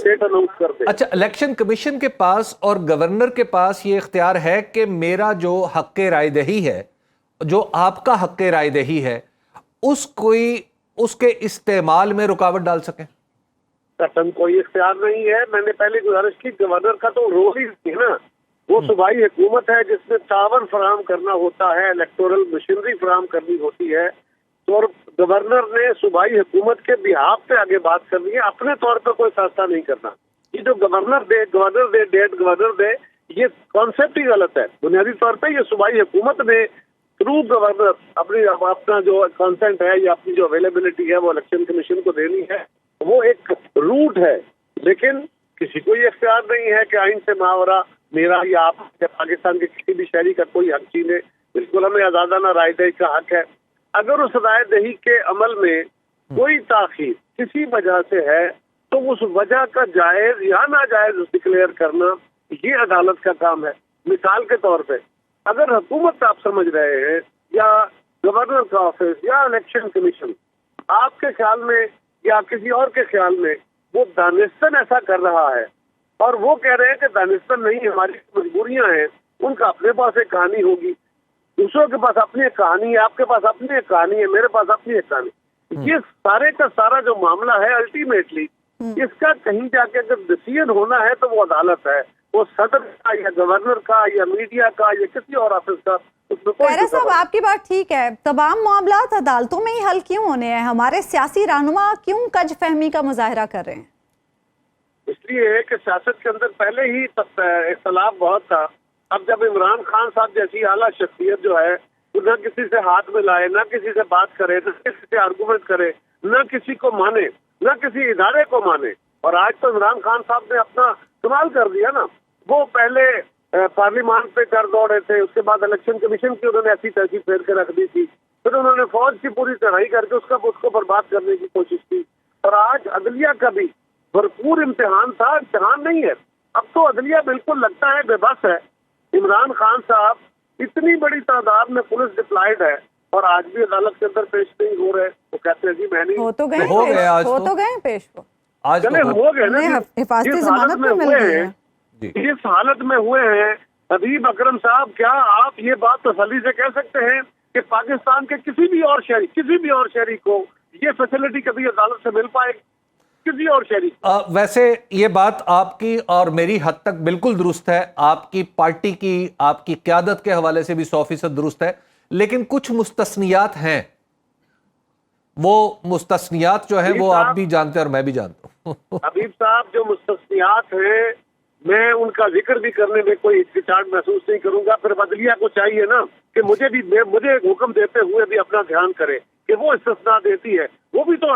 अच्छा, इलेक्शन कमीशन के पास और गवर्नर के पास ये इख्तियार है कि मेरा जो हक़ रायदही है, जो आपका हक़ रायदही है, उसके इस्तेमाल में रुकावट डाल सके? कतन कोई इख्तियार नहीं है। मैंने पहले गुजारिश की, गवर्नर का तो रोल ही नहीं है ना, वो सूबाई हुकूमत है जिसमें तावन फराहम करना होता है, इलेक्टोरल मशीनरी फराहम करनी होती है। तो और गवर्नर ने सूबाई हुकूमत के बिहाफ पे आगे बात करनी है, अपने तौर पर कोई फैसला नहीं करना। ये जो गवर्नर दे, ये कॉन्सेप्ट ही गलत है। बुनियादी तौर पे ये सूबाई हुकूमत ने थ्रू गवर्नर अपना जो कंसेंट है या अपनी जो अवेलेबिलिटी है वो इलेक्शन कमीशन को देनी है। वो एक रूट है, लेकिन किसी को ये इख्तियार नहीं है कि आइन से मावरा मेरा या आप पाकिस्तान के किसी भी शहरी का कोई हक छीने। बिल्कुल हमें आजादाना रायदही का हक है। अगर उस रायदही के अमल में कोई ताखीर किसी वजह से है तो उस वजह का जायज या नाजायज डिक्लेयर करना ये अदालत का काम है। मिसाल के तौर पे अगर हुकूमत आप समझ रहे हैं या गवर्नर का ऑफिस या इलेक्शन कमीशन आपके ख्याल में या किसी और के ख्याल में वो दानिस्तन ऐसा कर रहा है और वो कह रहे हैं कि दानिस्तन नहीं, हमारी मजबूरियां हैं, उनका अपने पास एक कहानी होगी, दूसरों के पास अपनी एक कहानी है, आपके पास अपनी एक कहानी है, मेरे पास अपनी एक कहानी। ये सारे का सारा जो मामला है अल्टीमेटली इसका कहीं जाके अगर डिसीजन होना है तो वो अदालत है, वो सदर का या गवर्नर का या मीडिया का या किसी और ऑफिस का। खैरा साहब, आपकी बात ठीक है, तमाम मामलात अदालतों में ही हल क्यों होने हैं? हमारे सियासी रहनुमा क्यों कज फहमी का मुजाहरा कर रहे हैं? इसलिए कि सियासत के अंदर पहले ही इख्तलाफ बहुत था। अब जब इमरान खान साहब जैसी आला शख्सियत जो है वो न किसी से हाथ मिलाए, न किसी से बात करे, न किसी से आर्गूमेंट करे, न किसी को माने, न किसी इदारे को माने, और आज तो इमरान खान साहब ने अपना कमाल कर दिया ना। वो पहले पार्लियामान पे कर दौड़े थे, उसके बाद इलेक्शन कमीशन की उन्होंने ऐसी तैसी फेर के रख दी थी, फिर उन्होंने फौज की पूरी चढ़ाई करके उसको बर्बाद करने की कोशिश की, और आज अदलिया का भी भरपूर इम्तिहान था, इम्तिहान नहीं है। अब तो अदलिया बिल्कुल लगता है बेबस है। इमरान खान साहब इतनी बड़ी तादाद में पुलिस डिप्लॉयड है और आज भी अदालत के अंदर पेश नहीं हो रहे। वो कहते हैं जी मैं नहीं हो तो गए पेश वो आज हो गए ना, हिफाजती जमानत में मिल गई है। इस हालत में हुए हैं हबीब अकरम साहब, क्या आप ये बात तसल्ली से कह सकते हैं कि पाकिस्तान के किसी भी और शहरी को ये फैसिलिटी कभी अदालत से मिल पाएगी? किसी और शहरी? वैसे ये बात आपकी और मेरी हद तक बिल्कुल दुरुस्त है, आपकी पार्टी की, आपकी क़यादत के हवाले से भी 100% दुरुस्त है, लेकिन कुछ मुस्तस्नियात हैं। वो मुस्तस्नियात जो है वो आप भी जानते हैं और मैं भी जानता हूँ। हबीब साहब, जो मुस्तस्नियात हैं मैं उनका जिक्र भी करने में कोई हिचकिचाहट महसूस नहीं करूंगा। फिर बदलिया को चाहिए ना कि मुझे हुक्म देते हुए भी अपना ध्यान करे कि वो इस्तिस्ना देती है, वो भी तो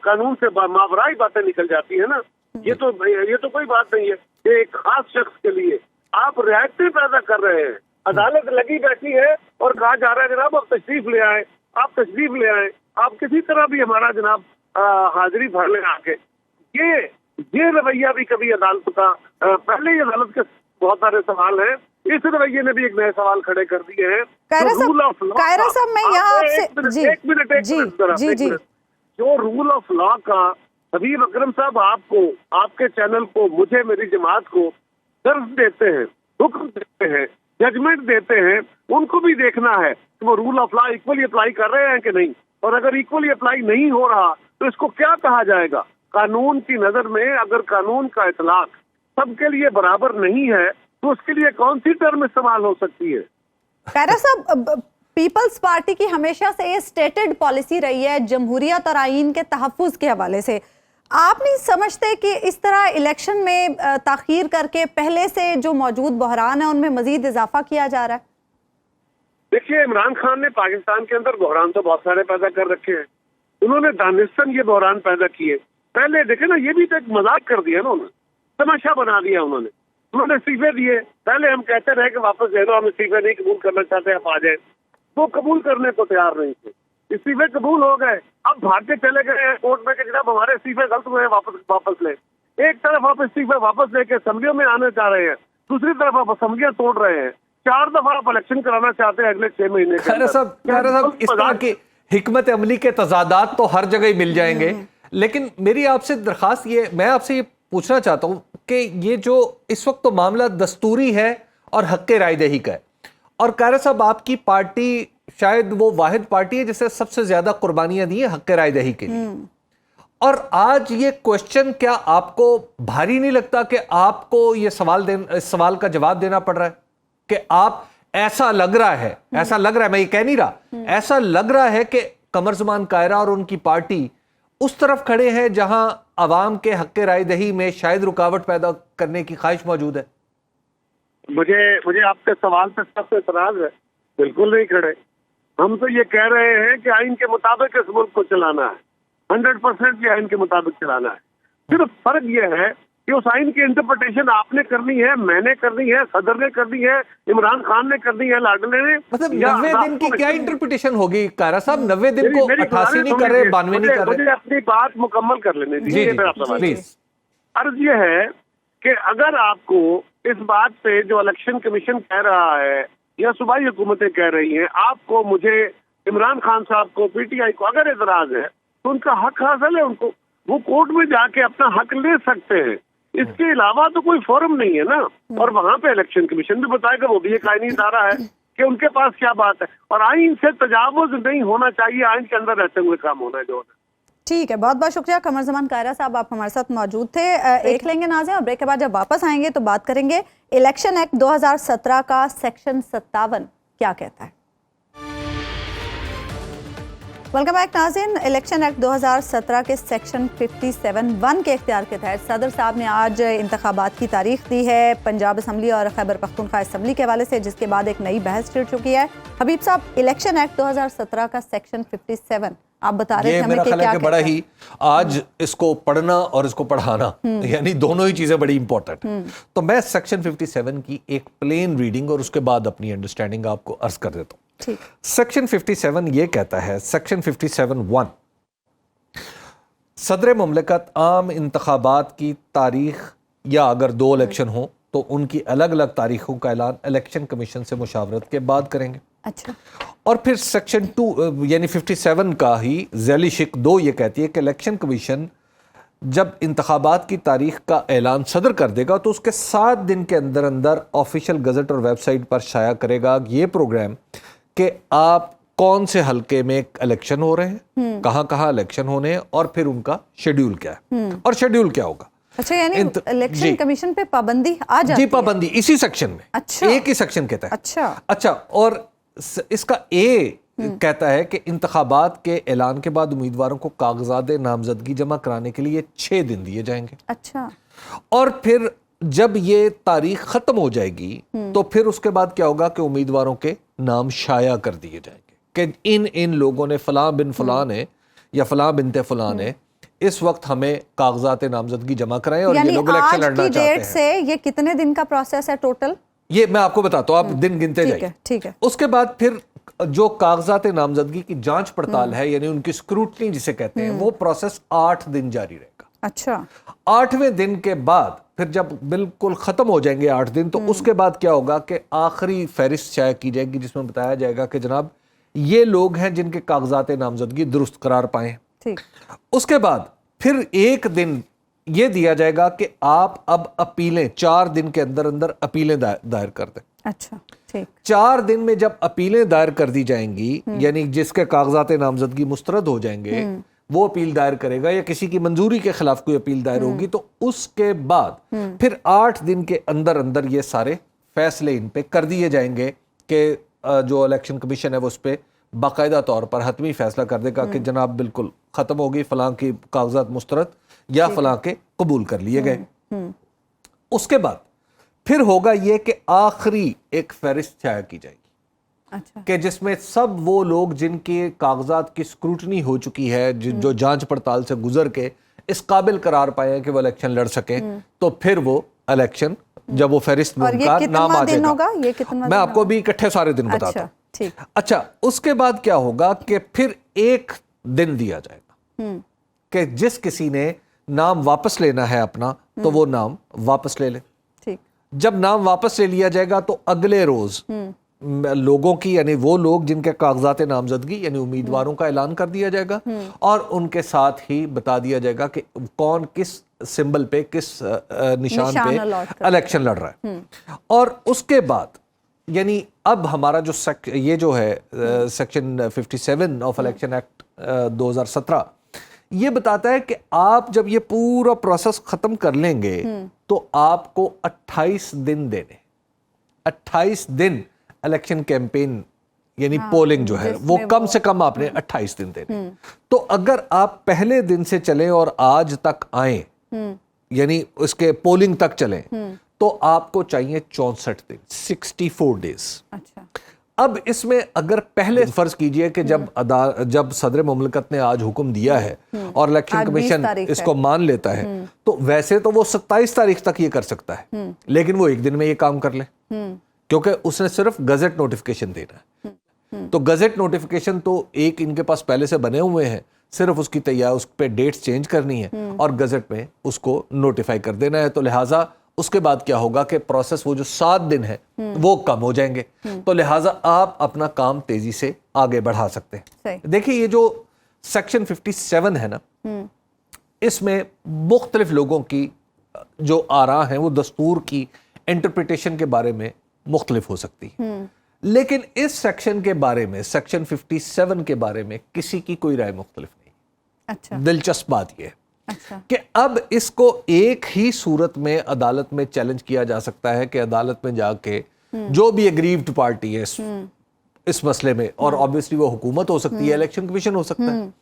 कानून से मावराई बातें निकल जाती है ना। ये तो कोई बात नहीं है कि एक खास शख्स के लिए आप रियायतें पैदा कर रहे हैं। अदालत लगी बैठी है और कहा जा रहा है जनाब आप तशरीफ ले आए, आप तशरीफ ले आए, आप किसी तरह भी हमारा जनाब हाजिरी भर ले आके। ये یہ رویہ بھی کبھی عدالت کا پہلے ہی عدالت کے بہت سارے سوال ہیں، اس رویے نے بھی ایک نئے سوال کھڑے کر دیے ہیں۔ قاہرہ صاحب میں یہاں آپ سے ایک منٹ جو رول آف لا کا حبیب اکرم صاحب آپ کو، آپ کے چینل کو، مجھے، میری جماعت کو درس دیتے ہیں، حکم دیتے ہیں، ججمنٹ دیتے ہیں، ان کو بھی دیکھنا ہے کہ وہ rule of law equally apply کر رہے ہیں کہ نہیں، اور اگر ایکولی اپلائی نہیں ہو رہا تو اس کو کیا کہا جائے گا۔ قانون کی نظر میں اگر قانون کا اطلاق سب کے لیے برابر نہیں ہے تو اس کے لیے کون سی ٹرم استعمال ہو سکتی ہے؟ قاہرہ صاحب، پیپلز پارٹی کی ہمیشہ سے یہ اسٹیٹڈ پالیسی رہی ہے جمہوریت اور آئین کے تحفظ کے حوالے سے، آپ نہیں سمجھتے کہ اس طرح الیکشن میں تاخیر کر کے پہلے سے جو موجود بحران ہے ان میں مزید اضافہ کیا جا رہا ہے؟ دیکھیے، عمران خان نے پاکستان کے اندر بحران تو بہت سارے پیدا کر رکھے ہیں، انہوں نے دانستاً یہ بحران پیدا کیے۔ پہلے دیکھیں نا، یہ بھی تو ایک مذاق کر دیا نا، انہوں نے تماشا بنا دیا، انہوں نے استعفے دیے۔ پہلے ہم کہتے رہے کہ واپس لے لو، ہم استعفے نہیں قبول کرنا چاہتے، آپ آ جائیں، وہ قبول کرنے کو تیار نہیں تھے، استعفے قبول ہو گئے، اب بھاگ کے چلے گئے کورٹ میں کہ جناب ہمارے استعفے غلط ہوئے ہیں، واپس لیں۔ ایک طرف آپ استعفے واپس لے کے اسمبلیوں میں آنے چاہ رہے ہیں، دوسری طرف آپ اسمبلیاں توڑ رہے ہیں، 4 دفعہ آپ الیکشن کرانا چاہتے ہیں اگلے 6 مہینے کے قاہرہ صاحب اس طرح کی حکمت عملی کے تضادات تو ہر جگہ ہی مل جائیں گے، لیکن میری آپ سے درخواست میں آپ سے یہ پوچھنا چاہتا ہوں کہ یہ جو اس وقت تو معاملہ دستوری ہے اور حق رائے دہی کا ہے، اور قاہرہ صاحب آپ کی پارٹی شاید وہ واحد پارٹی ہے جس سے سب سے زیادہ قربانیاں دی ہیں حق رائے دہی کے لیے، اور آج یہ کوشچن کیا آپ کو بھاری نہیں لگتا کہ آپ کو یہ سوال کا جواب دینا پڑ رہا ہے کہ آپ ایسا لگ رہا ہے میں یہ کہہ نہیں رہا، ایسا لگ رہا ہے کہ قمر زمان قاہرہ اور ان کی پارٹی اس طرف کھڑے ہیں جہاں عوام کے حق رائے دہی میں شاید رکاوٹ پیدا کرنے کی خواہش موجود ہے؟ مجھے آپ کے سوال پہ سب سے اعتراض ہے، بالکل نہیں کھڑے۔ ہم تو یہ کہہ رہے ہیں کہ آئین کے مطابق اس ملک کو چلانا ہے، 100% یہ آئین کے مطابق چلانا ہے۔ صرف فرق یہ ہے کہ اس آئین کی انٹرپریٹیشن آپ نے کرنی ہے، میں نے کرنی ہے، صدر نے کرنی ہے، عمران خان نے کرنی ہے، لاڈلے نے۔ مطلب 90 دن کی کیا انٹرپریٹیشن ہوگی قاہرہ صاحب؟ 90 دن کو 88 نہیں کر رہے، 92 نہیں کر رہے۔ مجھے اپنی بات مکمل کر لینے دیجیے۔ عرض یہ ہے کہ اگر آپ کو اس بات پہ جو الیکشن کمیشن کہہ رہا ہے یا صوبائی حکومتیں کہہ رہی ہیں، آپ کو، مجھے، عمران خان صاحب کو، پی ٹی آئی کو اگر اعتراض ہے تو ان کا حق حاصل ہے، ان کو وہ کورٹ میں جا کے اپنا حق لے سکتے ہیں۔ اس کے علاوہ تو کوئی فورم نہیں ہے نا، اور وہاں پہ الیکشن کمیشن بھی بتائے گا، وہ بھی ایک آئینی ادارہ ہے، کہ ان کے پاس کیا بات ہے، اور آئین سے تجاوز نہیں ہونا چاہیے، آئین کے اندر رہتے ہوئے کام ہونا ہے جو ہونا ہے۔ ٹھیک ہے، بہت بہت شکریہ قمر زمان قاہرہ صاحب، آپ ہمارے ساتھ موجود تھے۔ ایک لیں گے ناظرین، اور بریک کے بعد جب واپس آئیں گے تو بات کریں گے الیکشن ایکٹ 2017 کا سیکشن 57 کیا کہتا ہے۔ ویلکم بیک ناظرین، الیکشن ایکٹ 2017 کے سیکشن 57(1) کے اختیار کے تحت صدر صاحب نے آج انتخابات کی تاریخ دی ہے پنجاب اسمبلی اور خیبر پختونخوا اسمبلی کے حوالے سے، جس کے بعد ایک نئی بحث چھڑ چکی ہے۔ حبیب صاحب، الیکشن ایکٹ 2017 کا سیکشن 57 آپ بتا رہے تھے ہمیں کہ کیا کہتا ہے؟ بڑا ہی آج اس کو پڑھنا اور اس کو پڑھانا یعنی دونوں ہی چیزیں بڑی امپورٹنٹ ہیں، تو میں سیکشن 57 کی ایک پلین ریڈنگ اور اس کے بعد اپنی انڈرسٹینڈنگ آپ کو عرض کر دیتا ہوں۔ سیکشن 57 یہ کہتا ہے، سیکشن 57(1) صدر مملکت عام انتخابات کی تاریخ یا اگر 2 الیکشن ہوں تو ان کی الگ الگ تاریخوں کا اعلان الیکشن کمیشن سے مشاورت کے بعد کریں گے۔ اچھا، اور پھر سیکشن 2 یعنی 57 کا ہی ذیلی شق 2 یہ کہتی ہے کہ الیکشن کمیشن جب انتخابات کی تاریخ کا اعلان صدر کر دے گا تو اس کے 7 دن کے اندر اندر آفیشیل گزٹ اور ویب سائٹ پر شائع کرے گا یہ پروگرام کہ آپ کون سے حلقے میں الیکشن ہو رہے ہیں، کہاں کہاں الیکشن ہونے ہیں، اور پھر ان کا شیڈیول کیا ہے اور شیڈیول کیا ہوگا۔ اچھا، یعنی الیکشن کمیشن پہ پابندی آ جاتی ہے؟ جی، پابندی اسی سیکشن میں، اچھا، ایک ہی سیکشن کہتا ہے۔ اچھا، اور اس کا اے کہتا ہے کہ انتخابات کے اعلان کے بعد امیدواروں کو کاغذات نامزدگی جمع کرانے کے لیے 6 دن دیے جائیں گے۔ اچھا، اور پھر جب یہ تاریخ ختم ہو جائے گی تو پھر اس کے بعد کیا ہوگا کہ امیدواروں کے نام شائع کر دیے جائیں گے کہ ان لوگوں نے فلاں بن فلاں نے یا فلاں بنت فلاں نے اس وقت ہمیں کاغذات نامزدگی جمع کرائیں اور یہ لوگ الیکشن لڑنا چاہتے ہیں۔ یعنی آج کی ڈیٹ سے یہ کتنے دن کا پروسیس ہے ٹوٹل؟ یہ میں آپ کو بتاتا ہوں، آپ دن گنتے جائیے۔ ٹھیک ہے۔ اس کے بعد پھر جو کاغذات نامزدگی کی جانچ پڑتال ہے، یعنی ان کی اسکروٹنی جسے کہتے ہیں، وہ پروسیس 8 دن جاری رہے گا۔ अच्छा, 8वें दिन के बाद फिर जब बिल्कुल ख़त्म हो जाएंगे 8 दिन, तो उसके बाद क्या होगा कि आखिरी फहरिस्त शाया की जाएगी जिसमें बताया जाएगा कि जनाब ये लोग हैं जिनके कागजात नामजदगी दुरुस्त करार पाए। ठीक। उसके बाद फिर एक दिन ये दिया जाएगा कि आप अब अपीलें 4 दिन के अंदर अंदर अपीलें दायर कर दें। अच्छा, ठीक। 4 दिन में जब अपीलें दायर कर दी जाएंगी, यानी जिसके कागजात नामजदगी मुस्तरद हो जाएंगे वो अपील दायर करेगा, या किसी की मंजूरी के खिलाफ कोई अपील दायर होगी, तो उसके बाद फिर 8 दिन के अंदर अंदर ये सारे फैसले इन पे कर दिए जाएंगे कि जो इलेक्शन कमीशन है वो उस पर बाकायदा तौर पर हतमी फैसला कर देगा कि जनाब बिल्कुल ख़त्म हो गई, फलां की कागजात मुस्तरद या फलां के कबूल कर लिए गए। उसके बाद फिर होगा ये कि आखिरी एक फहरिस्त शाया की जाएगी, अच्छा, कि जिसमें सब वो लोग जिनके कागजात की स्क्रूटनी हो चुकी है, जो जांच पड़ताल से गुजर के इस काबिल करार पाए हैं कि वो इलेक्शन लड़ सके, तो फिर वो इलेक्शन जब वो फहरिस्त में उनका नाम आ जाएगा, ये कितना मैं आपको भी इकट्ठे सारे दिन बताता हूं। ठीक। अच्छा, उसके बाद क्या होगा कि फिर एक दिन दिया जाएगा कि जिस किसी ने नाम वापस लेना है अपना, तो वो नाम वापस ले ले। ठीक। जब नाम वापस ले लिया जाएगा तो अगले रोज लोगों की, यानी वो लोग जिनके कागजात नामजदगी यानी उम्मीदवारों का ऐलान कर दिया जाएगा, और उनके साथ ही बता दिया जाएगा कि कौन किस सिंबल पे, किस निशान पे इलेक्शन लड़ रहा है। और उसके बाद यानी अब हमारा जो ये जो है सेक्शन 57 ऑफ इलेक्शन एक्ट 2017 ये बताता है कि आप जब ये पूरा प्रोसेस खत्म कर लेंगे तो आपको 28 दिन देने, 28 दिन इलेक्शन कैंपेन यानी पोलिंग जो है वो कम से कम आपने 28 दिन देने। तो अगर आप पहले दिन से चलें और आज तक आए, यानी उसके पोलिंग तक चलें, तो आपको चाहिए 64 दिन, 64 डेज। अच्छा। अब इसमें अगर पहले फर्ज कीजिए कि जब सदर मुमलकत ने आज हुक्म दिया है और इलेक्शन कमीशन इसको मान लेता है, तो वैसे तो वो 27 तारीख तक ये कर सकता है, लेकिन वो एक दिन में ये काम कर ले, क्योंकि उसने सिर्फ गजट नोटिफिकेशन देना है। तो गजट नोटिफिकेशन तो एक इनके पास पहले से बने हुए हैं, सिर्फ उसकी तैयार उस पर डेट्स चेंज करनी है और गजट में उसको नोटिफाई कर देना है। तो लिहाजा उसके बाद क्या होगा कि प्रोसेस वो जो 7 दिन है वो कम हो जाएंगे, तो लिहाजा आप अपना काम तेजी से आगे बढ़ा सकते हैं। देखिए ये जो सेक्शन 57 है ना, इसमें मुख्तलिफ लोगों की जो आरा हैं वो दस्तूर की इंटरप्रिटेशन के बारे में मुख्तलिफ हो सकती है, लेकिन इस सेक्शन के बारे में, सेक्शन 57 के बारे में किसी की कोई राय मुख्तलिफ नहीं। अच्छा। दिलचस्प बात यह है अच्छा। कि अब इसको एक ही सूरत में अदालत में चैलेंज किया जा सकता है कि अदालत में जाके जो भी एग्रीव्ड पार्टी है इस मसले में, और ऑब्वियसली वो हुकूमत हो सकती है, इलेक्शन कमीशन हो सकता है,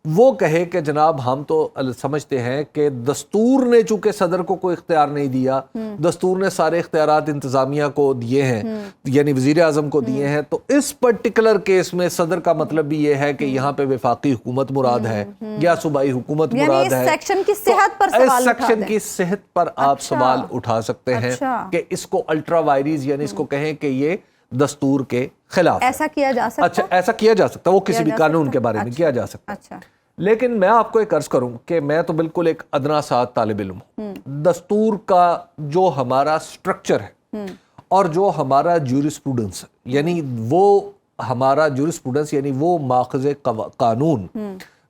वो कहे कि जनाब हम तो समझते हैं कि दस्तूर ने चूंकि सदर को कोई इख्तियार नहीं दिया, दस्तूर ने सारे इख्तियारात इंतजामिया को दिए हैं, यानी वजीर आजम को दिए हैं, तो इस पर्टिकुलर केस में सदर का मतलब भी ये है कि यहाँ पे वफाकी हुकूमत मुराद है या सूबाई हुकूमत मुराद है। सेक्शन की सेहत पर इस सेक्शन की सेहत पर आप सवाल उठा सकते हैं कि इसको अल्ट्रा वायरीज, यानी इसको कहें कि ये दस्तूर के खिलाफ ऐसा किया जा सकता है। अच्छा, ऐसा किया जा सकता है, वो किसी भी कानून के बारे में किया जा सकता है। अच्छा। लेकिन मैं आपको एक अर्ज करूं कि मैं तो बिल्कुल एक अदना सा तालिब इल्म हूं। दस्तूर का जो हमारा स्ट्रक्चर है और जो हमारा ज्यूरिस्प्रूडेंस है, यानी वो हमारा ज्यूरिस्प्रूडेंस यानी वो माखज़े कानून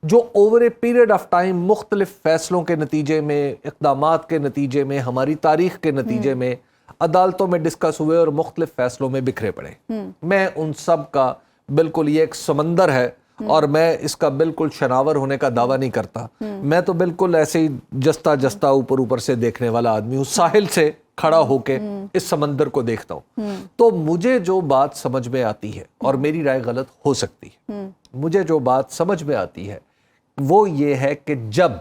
जो over a period of time मुख्तलिफ फैसलों के नतीजे में, इक़दामात के नतीजे में, हमारी तारीख के नतीजे में अदालतों में डिस्कस हुए और मुख्तलिफ फैसलों में बिखरे पड़े। मैं उन सब का बिल्कुल, ये एक समंदर है और मैं इसका बिल्कुल शनावर होने का दावा नहीं करता। मैं तो बिल्कुल ऐसे ही जस्ता जस्ता ऊपर ऊपर से देखने वाला आदमी हूँ, साहिल से खड़ा होके इस समंदर को देखता हूँ। तो मुझे जो बात समझ में आती है, और मेरी राय गलत हो सकती है, मुझे जो बात समझ में आती है वो ये है कि जब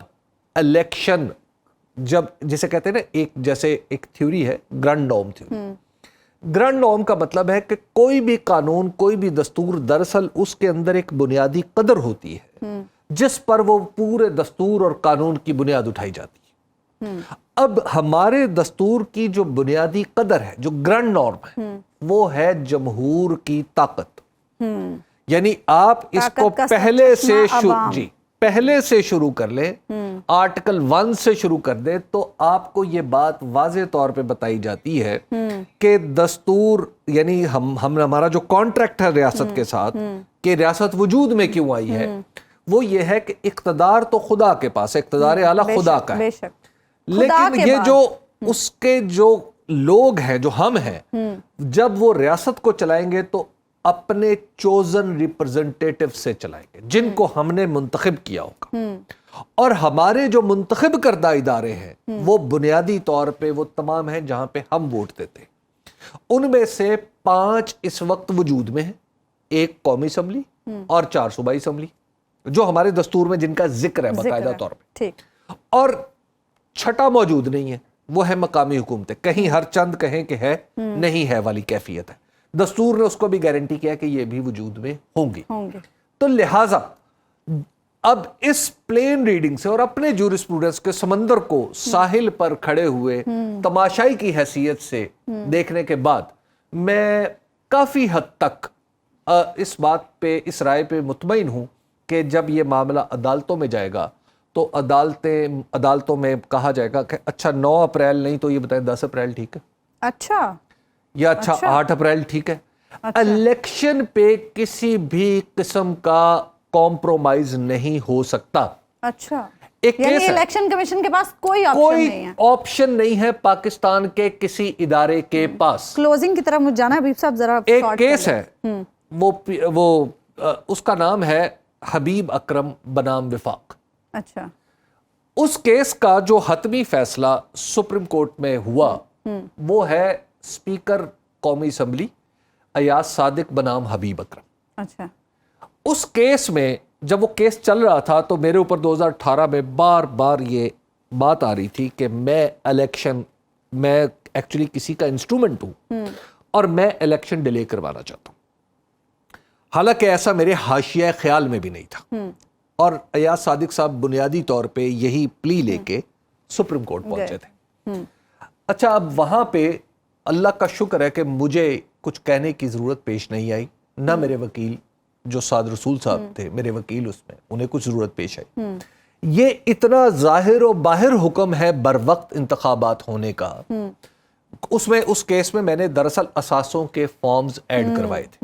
इलेक्शन, जब जिसे कहते हैं ना, एक जैसे एक थ्योरी है grand norm theory. Grand norm का मतलब है कि कोई भी कानून, कोई भी दस्तूर, दरअसल उसके अंदर एक बुनियादी कदर होती है जिस पर वो पूरे दस्तूर और कानून की बुनियाद उठाई जाती है। अब हमारे दस्तूर की जो बुनियादी कदर है, जो ग्रैंड नॉर्म है, वो है जमहूर की ताकत। यानी आप इसको पहले से जी पहले से शुरू कर ले, आर्टिकल 1 से शुरू कर दे, तो आपको ये बात वाज़ेह तौर पे बताई जाती है कि दस्तूर यानी हमारा जो कॉन्ट्रैक्ट है रियासत के साथ कि रियासत वजूद में क्यों आई है, वो ये है कि इक़्तिदार तो खुदा के पास है, इक़्तिदार आला खुदा का है, लेकिन ये जो उसके जो लोग हैं, जो हम हैं, जब वो रियासत को चलाएंगे तो अपने चोजन रिप्रेजेंटेटिव से चलाएंगे, जिनको हमने मुंतखब किया होगा। और हमारे जो मुंतखब करदा इदारे हैं वो बुनियादी तौर पे वो तमाम हैं जहां पे हम वोट देते हैं। उनमें से 5 इस वक्त वजूद में है, 1 कौमी असम्बली और 4 सूबाई असम्बली, जो हमारे दस्तूर में जिनका जिक्र है बाकायदा तौर पे, ठीक। और 6ठा मौजूद नहीं है, वो है मकामी हुकूमतें। कहीं हर चंद कहें कि है, नहीं है वाली कैफियत है। दस्तूर ने उसको भी गारंटी किया कि ये भी वजूद में होंगी। तो लिहाजा अब इस प्लेन रीडिंग से और अपने जूरिस्प्रूडेंस के समंदर को साहिल पर खड़े हुए तमाशाई की हैसियत से देखने के बाद मैं काफी हद तक इस बात पे, इस राय पे मुतमईन हूं कि जब ये मामला अदालतों में जाएगा तो अदालतों में कहा जाएगा कि अच्छा 9 अप्रैल नहीं तो ये बताएं 10 अप्रैल ठीक है, अच्छा, या अच्छा 8 अप्रैल ठीक है। इलेक्शन पे किसी भी किस्म का कॉम्प्रोमाइज नहीं हो सकता। अच्छा, एक यानी केस है, इलेक्शन कमीशन के पास कोई ऑप्शन नहीं है, ऑप्शन नहीं है पाकिस्तान के किसी इदारे के पास। क्लोजिंग की तरफ मुझे जाना है हबीब साहब, जरा एक शॉर्ट केस कर है, वो उसका नाम है हबीब अकरम बनाम विफाक। अच्छा, उस केस का जो हतमी फैसला सुप्रीम कोर्ट में हुआ वो है स्पीकर कौमी असम्बली अयाज सादिक बनाम हबीब अकरम। अच्छा, उस केस में जब वो केस चल रहा था तो मेरे ऊपर 2018 में बार बार ये बात आ रही थी कि मैं एक्चुअली किसी का इंस्ट्रूमेंट हूं और मैं इलेक्शन डिले करवाना चाहता हूं। हालांकि ऐसा मेरे हाशिया ख्याल में भी नहीं था, और अयाज सादिक साहब बुनियादी तौर पे यही प्ली लेके सुप्रीम कोर्ट पहुंचे थे। अच्छा, अब वहां पे अल्लाह का शुक्र है कि मुझे कुछ कहने की जरूरत पेश नहीं आई, ना मेरे वकील जो साद रसूल साहब थे मेरे वकील, उसमें उन्हें कुछ जरूरत पेश आई। ये इतना जाहिर और बाहिर हुक्म है बर वक्त इंतखाबात होने का। उसमें उस केस में मैंने दरअसल असासों के फॉर्म्स ऐड करवाए थे,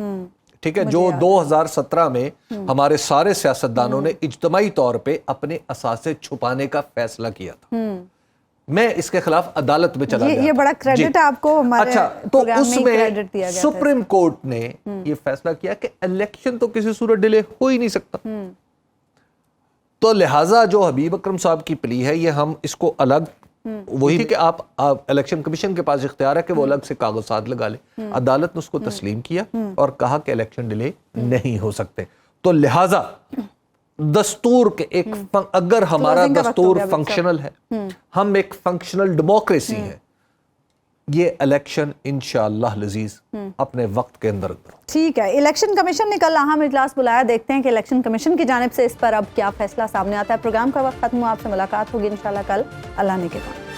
ठीक है, जो 2017 में हमारे सारे सियासतदानों ने इज्तमाई तौर पे अपने असासे छुपाने का फैसला किया था। मैं इसके खिलाफ अदालत में चला गया। ये बड़ा क्रेडिट है आपको हमारे अच्छा, तो क्रेडिट दिया उसमें गया सुप्रीम कोर्ट ने ये फैसला किया कि इलेक्शन तो किसी सूरत डिले हो ही नहीं सकता। तो लिहाजा जो हबीब अकरम साहब की प्ली है ये हम इसको अलग, वही कि आप इलेक्शन कमीशन के पास इख्तियार है कि वो अलग से कागजात लगा ले। अदालत ने उसको तस्लीम किया और कहा कि इलेक्शन डिले नहीं हो सकते। तो लिहाजा दस्तूर के अगर हमारा दस्तूर फंक्शनल है, हम एक फंक्शनल डेमोक्रेसी है, ये इलेक्शन इंशाअल्लाह लजीज अपने वक्त के अंदर। ठीक है, इलेक्शन कमीशन ने कल अहम इजलास बुलाया, देखते हैं कि इलेक्शन कमीशन की जानिब से इस पर अब क्या फैसला सामने आता है। प्रोग्राम का वक्त खत्म हुआ, आपसे मुलाकात होगी इंशाल्लाह कल, अल्लाह ने के बाद।